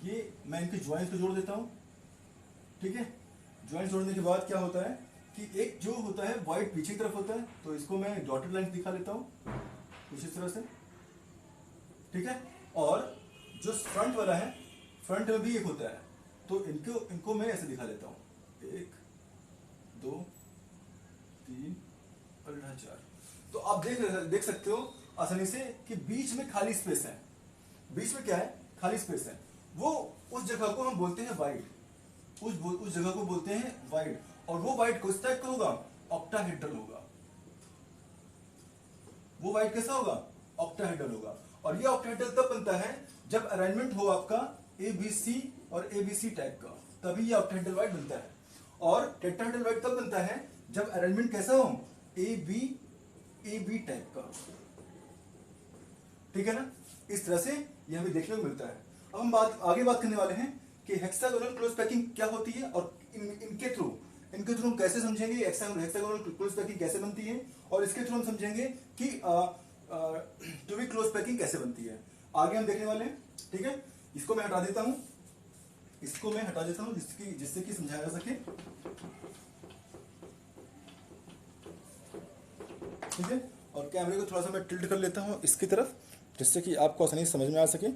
ये मैं इनके ज्वाइंट को जोड़ देता हूं, ठीक है। ज्वाइंट जोड़ने के बाद क्या होता है कि एक जो होता है वाइड पीछे की तरफ होता है, तो इसको मैं डॉटेड लाइन दिखा लेता हूं कुछ इस तरह से, ठीक है। और जो फ्रंट वाला है, फ्रंट में भी एक होता है, तो इनको मैं ऐसे दिखा लेता हूं, 1 2 3 और 4। तो आप देख सकते हो आसानी से कि बीच में खाली स्पेस है, बीच में क्या है, खाली स्पेस है। वो उस जगह को हम बोलते हैं वाइड, उस जगह को बोलते हैं वाइड। और वो वाइड किस टाइप का होगा, ऑक्टाहेड्रल होगा। वो वाइड कैसा होगा, ऑक्टाहेड्रल होगा। और ये ऑक्टाहेड्रल तब बनता है जब अरेंजमेंट हो आपका ABC और ABC टाइप का, तभी ये ऑक्टाहेड्रल वाइड बनता है। और टेट्राहेड्रल वाइड तब बनता है जब अरेंजमेंट कैसा हो, AB टाइप का, ठीक है ना। इस तरह से ये हमें देखने को मिलता है। अब हम आगे बात करने वाले हैं कि हेक्सागोनल क्लोज पैकिंग क्या होती है, और इनके थ्रू हम कैसे समझेंगे हेक्सागोनल क्लोज पैकिंग कैसे बनती है, और इसके थ्रू हम समझेंगे कि 2V क्लोज पैकिंग कैसे बनती है। आगे हम देखने वाले हैं, ठीक है। इसको मैं हटा देता हूं, जिससे कि समझाया जा सके, ठीक है। और कैमरे को थोड़ा सा मैं टिल्ट कर लेता हूं इसकी तरफ, जिससे कि आपको आसानी से समझ में आ सके,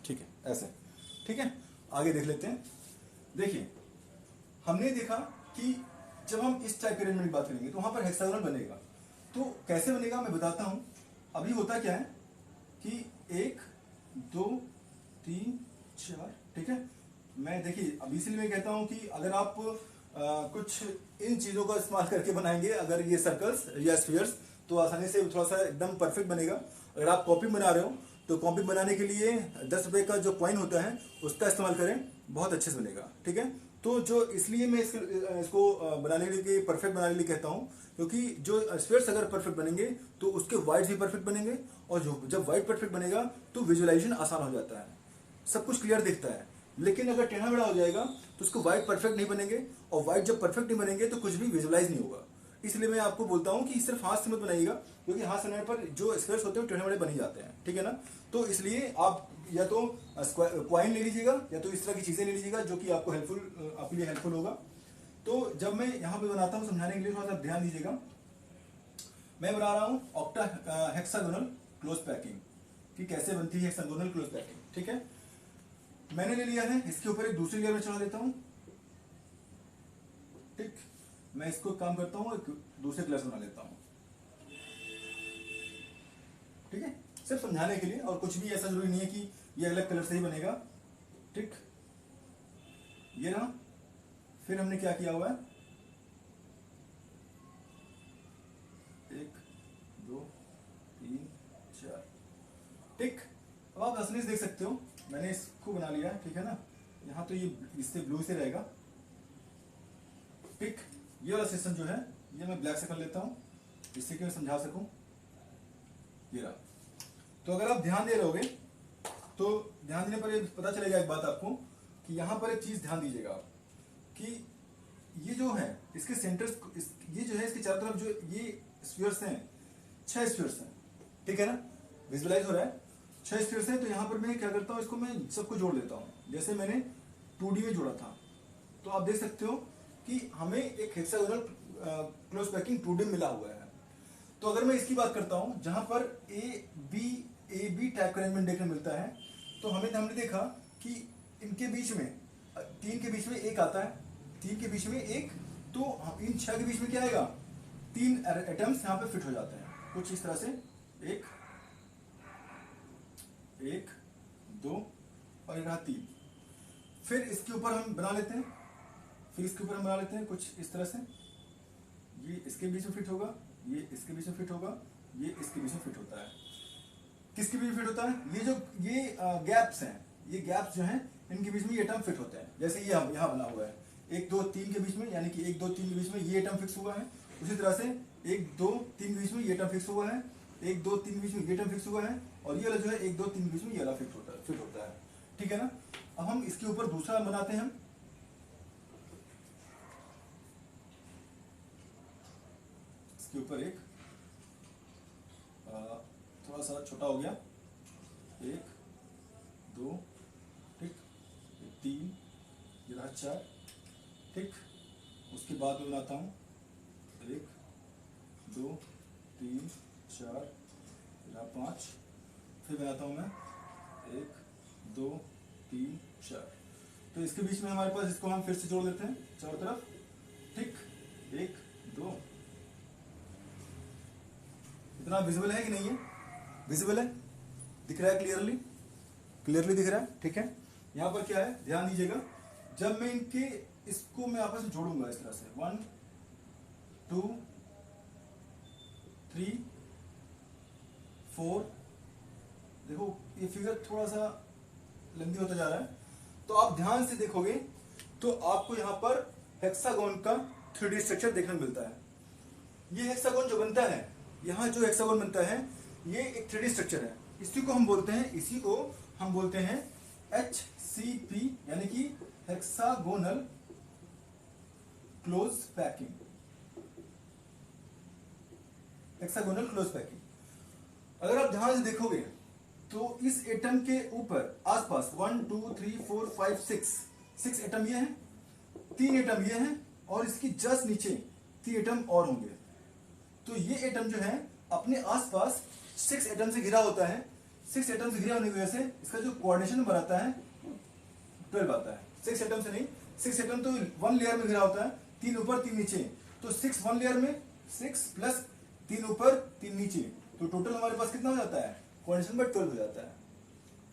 ठीक है, ऐसे, ठीक है। आगे देख लेते हैं। देखिए, हमने देखा कि जब हम इस टाइप के अरेंजमेंट की बात करेंगे तो वहां पर हेक्सागोनल बनेगा। तो कैसे बनेगा मैं बताता हूं। अभी होता क्या है कि 1 2 3 4, ठीक है। मैं देखिए अभी इसलिए मैं कहता हूं कि अगर आप कुछ इन चीजों का इस्तेमाल करके बनाएंगे, अगर ये सर्कल्स या स्फीयर्स, तो आसानी से थोड़ा सा एकदम परफेक्ट बनेगा। अगर आप कॉपी बना रहे हो तो कॉपी बनाने के लिए 10 रुपए का जो कॉइन होता है उसका इस्तेमाल करें, बहुत अच्छे से बनेगा, ठीक है। तो जो इसलिए मैं इसको बनाने के लिए, परफेक्ट बनाने के लिए कहता हूं, क्योंकि जो स्फीयर्स अगर परफेक्ट बनेंगे तो उसके वाइड्स भी परफेक्ट बनेंगे, और जब वाइड परफेक्ट बनेगा तो विजुअलाइजेशन आसान हो जाता है, सब कुछ क्लियर दिखता है। लेकिन अगर टेढ़ा मेढ़ा हो जाएगा तो उसको वाइड परफेक्ट नहीं बनेंगे, और वाइड जब परफेक्ट नहीं बनेंगे तो कुछ भी विजुअलाइज नहीं होगा। इसलिए मैं आपको बोलता हूँ कि सिर्फ हाथ से मत बनाइएगा, क्योंकि हाथ से बनाने पर जो स्क्वायर्स होते हैं टेढ़े मेढ़े बन ही जाते हैं, ठीक है ना। तो इसलिए आप या तो क्वाइन ले लीजिएगा या तो इस तरह की चीजें ले लीजिएगा जो कि आपको आपके लिए हेल्पफुल होगा। तो जब मैं यहाँ पे बनाता हूँ समझाने के लिए थोड़ा सा ध्यान दीजिएगा। मैं बना रहा हूँ ऑक्टा हेक्सागोनल क्लोज पैकिंग कि कैसे बनती है हेक्सागोनल क्लोज पैकिंग, ठीक है। मैंने ले लिया है, इसके ऊपर एक दूसरी लेयर में चढ़ा देता हूँ, ठीक। मैं इसको काम करता हूँ, एक दूसरे कलर से बना लेता हूँ, ठीक है, सिर्फ समझाने के लिए, और कुछ भी ऐसा जरूरी नहीं है कि ये अलग कलर से ही बनेगा, ठीक। ये रहा। फिर हमने क्या किया हुआ है, 1 2 3 4, ठीक। अब आप आसानी से देख सकते हो मैंने इसको बना लिया, ठीक है ना। यहाँ तो ये इससे ब्लू से रहेगा, ठीक। ये वाला सेक्शन जो है ये मैं ब्लैक से कर लेता हूँ, जिससे कि मैं समझा सकूं। ये रहा। तो अगर आप ध्यान दे रहोगे तो ध्यान देने पर ये पता चलेगा एक बात आपको कि यहाँ पर एक चीज ध्यान दीजिएगा आप कि ये जो है इसके सेंटर्स, ये जो है इसके चारों तरफ जो ये स्फीयर्स हैं, 6 स्फीयर्स हैं, ठीक है ना, विजुअलाइज हो रहा है, 6 स्फीयर्स हैं। तो यहाँ पर मैं क्या करता हूँ, इसको मैं सबको जोड़ देता हूँ, जैसे मैंने 2D में जोड़ा था। तो आप देख सकते हो कि हमें एक हेक्सागोनल क्लोज पैकिंग 2D मिला हुआ है। तो अगर मैं इसकी बात करता हूं जहां पर ए बी टाइप का अरेंजमेंट देखने मिलता है, तो हमने देखा कि इनके बीच में 3 के बीच में एक आता है, 3 के बीच में एक, तो इन 6 के बीच में क्या आएगा, 3 एटम्स यहां पे फिट हो जाते हैं कुछ इस तरह से, 1 2 और एक 3। फिर इसके ऊपर हम बना लेते हैं, कुछ इस तरह से, ये इसके बीच में फिट होगा, ये इसके बीच में फिट होगा, ये इसके बीच में फिट होता है। किसके बीच में फिट होता है, ये गैप्स हैं, ये गैप्स जो हैं इनके बीच में ये एटम फिट होते हैं। जैसे ये यहाँ बना हुआ है 1 2 3 के बीच में, यानी कि 1 2 3 के बीच में ये एटम फिक्स हुआ है। उसी तरह से 1 2 3 के बीच में ये एटम फिक्स हुआ है, 1 2 3 के बीच में ये एटम फिक्स हुआ है, और ये वाला जो है 1 2 3 के बीच में ये वाला फिट होता है, ठीक है ना। अब हम इसके ऊपर दूसरा बनाते हैं, इसके ऊपर एक थोड़ा सा छोटा हो गया, 1 2, ठीक, 3, ये रहा 4, ठीक। उसके बाद मैं बनाता हूँ 1 2 3 4, ये रहा 5, फिर बनाता हूँ मैं 1 2 3 4। तो इसके बीच में हमारे पास, इसको हम फिर से जोड़ देते हैं चारों तरफ, ठीक, 1 2। इतना विजिबल है कि नहीं है, विजिबल है, दिख रहा है, क्लियरली दिख रहा है, ठीक है। यहां पर क्या है, ध्यान दीजिएगा, जब मैं इसको मैं आपस में जोड़ूंगा इस तरह से 1 2 3 4, देखो ये फिगर थोड़ा सा लंबी होता जा रहा है, तो आप ध्यान से देखोगे तो आपको यहां पर हेक्सागोन का 3D स्ट्रक्चर देखने को मिलता है। ये हेक्सागोन जो बनता है, यहाँ जो हेक्सागोन बनता है ये एक 3D स्ट्रक्चर है। इसी को हम बोलते हैं HCP, यानी कि hexagonal close packing, hexagonal close packing. अगर आप ध्यान से देखोगे तो इस एटम के ऊपर आसपास 1 2 3 4 5 6 एटम ये हैं, 3 एटम ये हैं, और इसकी जस्ट नीचे 3 एटम और होंगे। तो ये एटम जो है अपने आसपास 6 एटम से घिरा होता है। 6 एटम से घिरा होने की वजह से इसका जो कोऑर्डिनेशन नंबर आता है 12 आता है। 6 एटम से नहीं, 6 एटम तो 1 लेयर में घिरा होता है, 3 ऊपर 3 नीचे, तो 6 1 लेयर में, 6 प्लस 3 ऊपर 3 नीचे, तो टोटल हमारे पास कितना हो जाता है, कोऑर्डिनेशन नंबर 12 हो जाता है,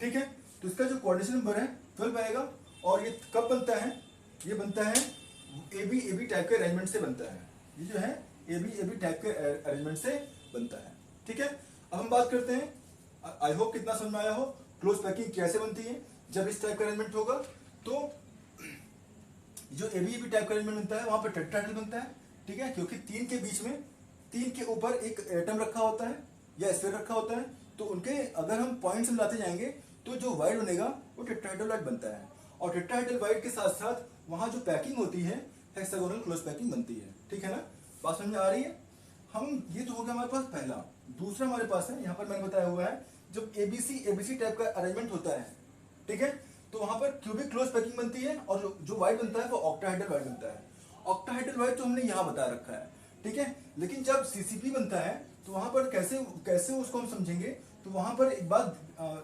ठीक है। तो इसका जो कोऑर्डिनेशन नंबर है 12 आएगा। और ये कब बनता है, ये बनता है AB टाइप के अरेंजमेंट से बनता है। ये जो है AB टाइप के अरेंजमेंट से बनता है, ठीक है। अब हम बात करते हैं, आई होप कितना समझ में आया हो क्लोज पैकिंग कैसे बनती है। जब इस टाइप का अरेंजमेंट होगा तो जो AB टाइप का अरेंजमेंट बनता है वहां पर टेट्राहेड्रल बनता है, ठीक है, क्योंकि 3 के बीच में, 3 के ऊपर एक एटम रखा होता है या स्फीयर रखा होता है, तो उनके अगर हम पॉइंट्स मिलाते जाएंगे तो जो वाइड बनेगा वो टेट्राहेड्रल वाइड बनता है। और टेट्राहेड्रल वाइड के साथ साथ वहां जो पैकिंग होती है हेक्सागोनल क्लोज पैकिंग बनती है, ठीक है ना। बात समझ में आ रही है? हम ये तो हो गया हमारे पास पहला। दूसरा हमारे पास है, यहाँ पर मैंने बताया हुआ है, जब एबीसी टाइप का अरेंजमेंट होता है, ठीक है, तो वहां पर क्यूबिक क्लोज पैकिंग बनती है और जो वाइड बनता है वो ऑक्टाहेड्रल वाइड बनता है। ऑक्टाहेड्रल वाइड तो हमने यहाँ बता रखा है, ठीक है। लेकिन जब सीसीपी बनता है तो वहां पर कैसे कैसे उसको हम समझेंगे, तो वहां पर एक बात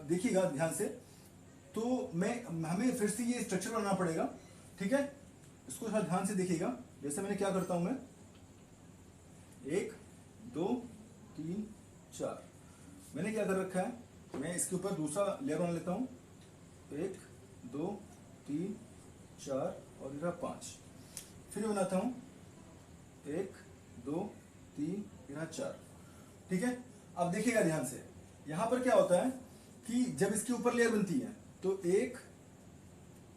देखिएगा ध्यान से। तो हमें फिर से ये स्ट्रक्चर बनाना पड़ेगा, ठीक है। इसको थोड़ा ध्यान से देखिएगा। जैसे मैंने क्या करता हूं, मैं 1 2 3 4 मैंने क्या कर रखा है, मैं इसके ऊपर दूसरा लेयर बना लेता हूं। 1 2 3 4 और इधर 5, फिर बनाता हूं 1 2 3 इधर 4, ठीक है। अब देखिएगा ध्यान से, यहां पर क्या होता है कि जब इसके ऊपर लेयर बनती है तो एक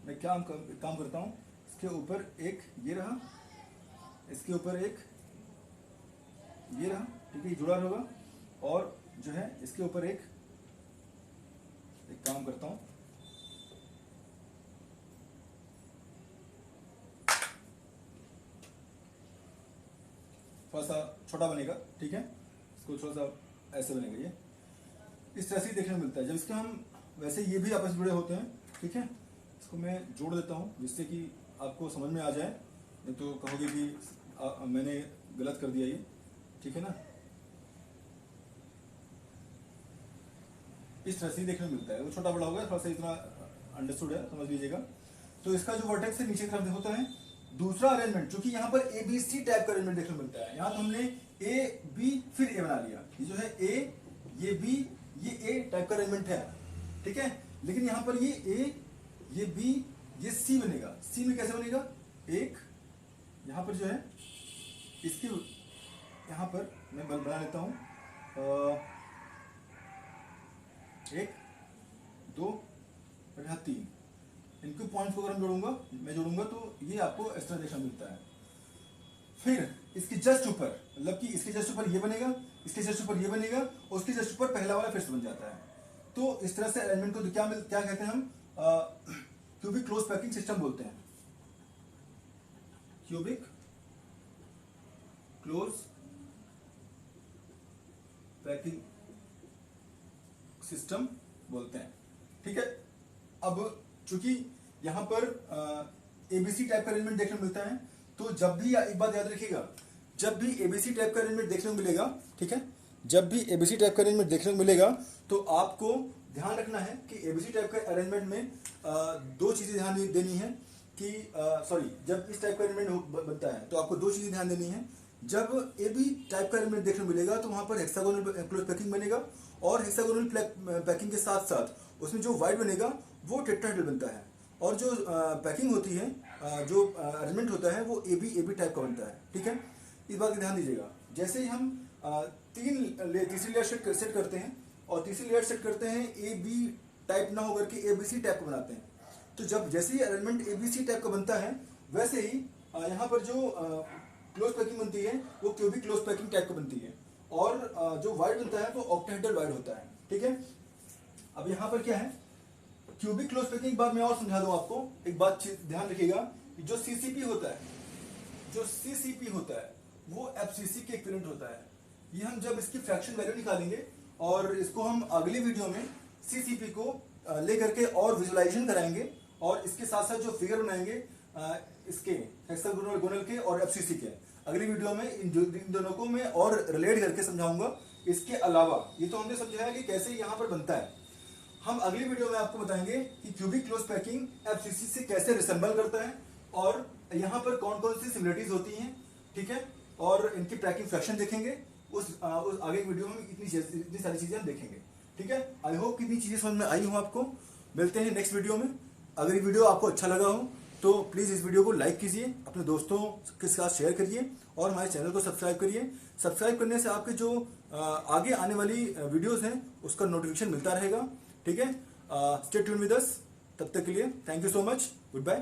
मैं काम करता हूं, इसके ऊपर एक ये रहा, इसके ऊपर एक ये रहा, ठीक है, जुड़ा होगा, और जो है इसके ऊपर एक काम करता हूं, थोड़ा सा छोटा बनेगा, ठीक है, इसको थोड़ा सा ऐसे बनेगा, ये इस तरह से देखने को मिलता है। जब इसके हम वैसे ये भी आपस में जुड़े होते हैं, ठीक है। इसको मैं जोड़ देता हूं जिससे कि आपको समझ में आ जाए, नहीं तो कहोगे कि मैंने गलत कर दिया ये, ठीक है ना। इस तरह से देखने को मिलता है, वो छोटा बड़ा होगा, थोड़ा सा इतना अंडरस्टूड है, समझ लीजिएगा। तो इसका जो वर्टेक्स है नीचे की तरफ होता है। दूसरा अरेंजमेंट, चूंकि यहाँ पर एबीसी टाइप का अरेंजमेंट देखने को मिलता है, यहाँ तो हमने ए बी फिर ए बना लिया, ये जो है ए, ये बी, ये ए टाइप का अरेंजमेंट है, ठीक है। लेकिन यहाँ पर ये ए, ये बी, ये सी बनेगा। सी में कैसे बनेगा, एक यहाँ पर जो है इसके यहाँ पर मैं बल बना लेता हूँ, 1 2 और यहाँ 3, इनके पॉइंट्स को अगर मैं जोड़ूंगा तो ये आपको इस तरह देखने मिलता है। फिर इसके जस्ट ऊपर, मतलब कि इसके जस्ट ऊपर ये बनेगा, इसके जस्ट ऊपर ये बनेगा, और उसके जस्ट ऊपर पहला वाला फिर से बन जाता है। तो इस तरह से एलिमेंट को क्या कहते हैं हम, क्यूबिक क्लोज पैकिंग सिस्टम बोलते हैं। क्यूबिक क्लोज पैकिंग सिस्टम बोलते हैं, ठीक है। अब चूंकि यहां पर एबीसी टाइप का अरेंजमेंट देखने को मिलता है, तो जब भी एक बात याद रखिएगा, जब भी एबीसी टाइप का अरेंजमेंट देखने को मिलेगा, ठीक है, जब भी एबीसी टाइप का अरेंजमेंट देखने को मिलेगा तो आपको ध्यान रखना है कि एबीसी टाइप का अरेंजमेंट में दो चीजें ध्यान देनी है कि जब इस टाइप का अरेंजमेंट बनता है तो आपको दो चीजें ध्यान देनी है। जब एबी टाइप का अरेंजमेंट देखने को मिलेगा तो वहां पर हेक्सागोनल क्लोज पैकिंग बनेगा, और हेक्सागोनल पैकिंग के साथ साथ उसमें जो वाइड बनेगा वो टेट्राहेड्रल बनता है, और जो पैकिंग होती है, जो अरेंजमेंट होता है वो एबी टाइप का बनता है, ठीक है। इस बात का ध्यान दीजिएगा। जैसे ही हम तीसरी लेयर सेट करते हैं, और तीसरी लेयर सेट करते हैं ए बी टाइप ना होकर के एबीसी टाइप का बनाते हैं, तो जब जैसे ही अरेंजमेंट एबीसी टाइप का बनता है वैसे ही यहाँ पर जो क्लोज पैकिंग बनती है वो क्यूबिक क्लोज पैकिंग टाइप का बनती है, और जो वाइड बनता है वो ऑक्टाहेड्रल वाइड होता है, ठीक है। अब यहाँ पर क्या है, क्यूबिक क्लोज पैकिंग के बाद मैं और समझा दूं आपको। एक बात ध्यान रखिएगा, जो सीसीपी होता है, जो सीसीपी होता है वो एफसीसी के इक्विवेलेंट होता है। ये हम जब इसकी फ्रैक्शन वैल्यू निकालेंगे और इसको हम अगले वीडियो में सीसीपी को लेकर के और विजुअलाइजेशन कराएंगे, और इसके साथ साथ जो फिगर बनाएंगे इसके हेक्सागोनल के और एफसीसी के, अगली वीडियो में इन दोनों को मैं और रिलेट करके समझाऊंगा। इसके अलावा ये तो हमने समझाया कि कैसे यहाँ पर बनता है, हम अगली वीडियो में आपको बताएंगे कि क्यूबिक क्लोज पैकिंग एफसीसी से कैसे रिसेंबल करता है, और यहाँ पर कौन कौन सी सिमिलरिटीज होती हैं, ठीक है, और इनकी पैकिंग फ्रैक्शन देखेंगे। उस आगे की वीडियो में इतनी सारी चीजें हम देखेंगे, ठीक है। आई होप कितनी चीजें समझ में आई हो आपको। मिलते हैं नेक्स्ट वीडियो में। अगर ये वीडियो आपको अच्छा लगा हो तो प्लीज इस वीडियो को लाइक कीजिए, अपने दोस्तों के साथ शेयर करिए, और हमारे चैनल को सब्सक्राइब करिए। सब्सक्राइब करने से आपके जो आगे आने वाली वीडियोस हैं उसका नोटिफिकेशन मिलता रहेगा, ठीक है। स्टे ट्यून्ड विद अस, तब तक के लिए thank you so much, good bye.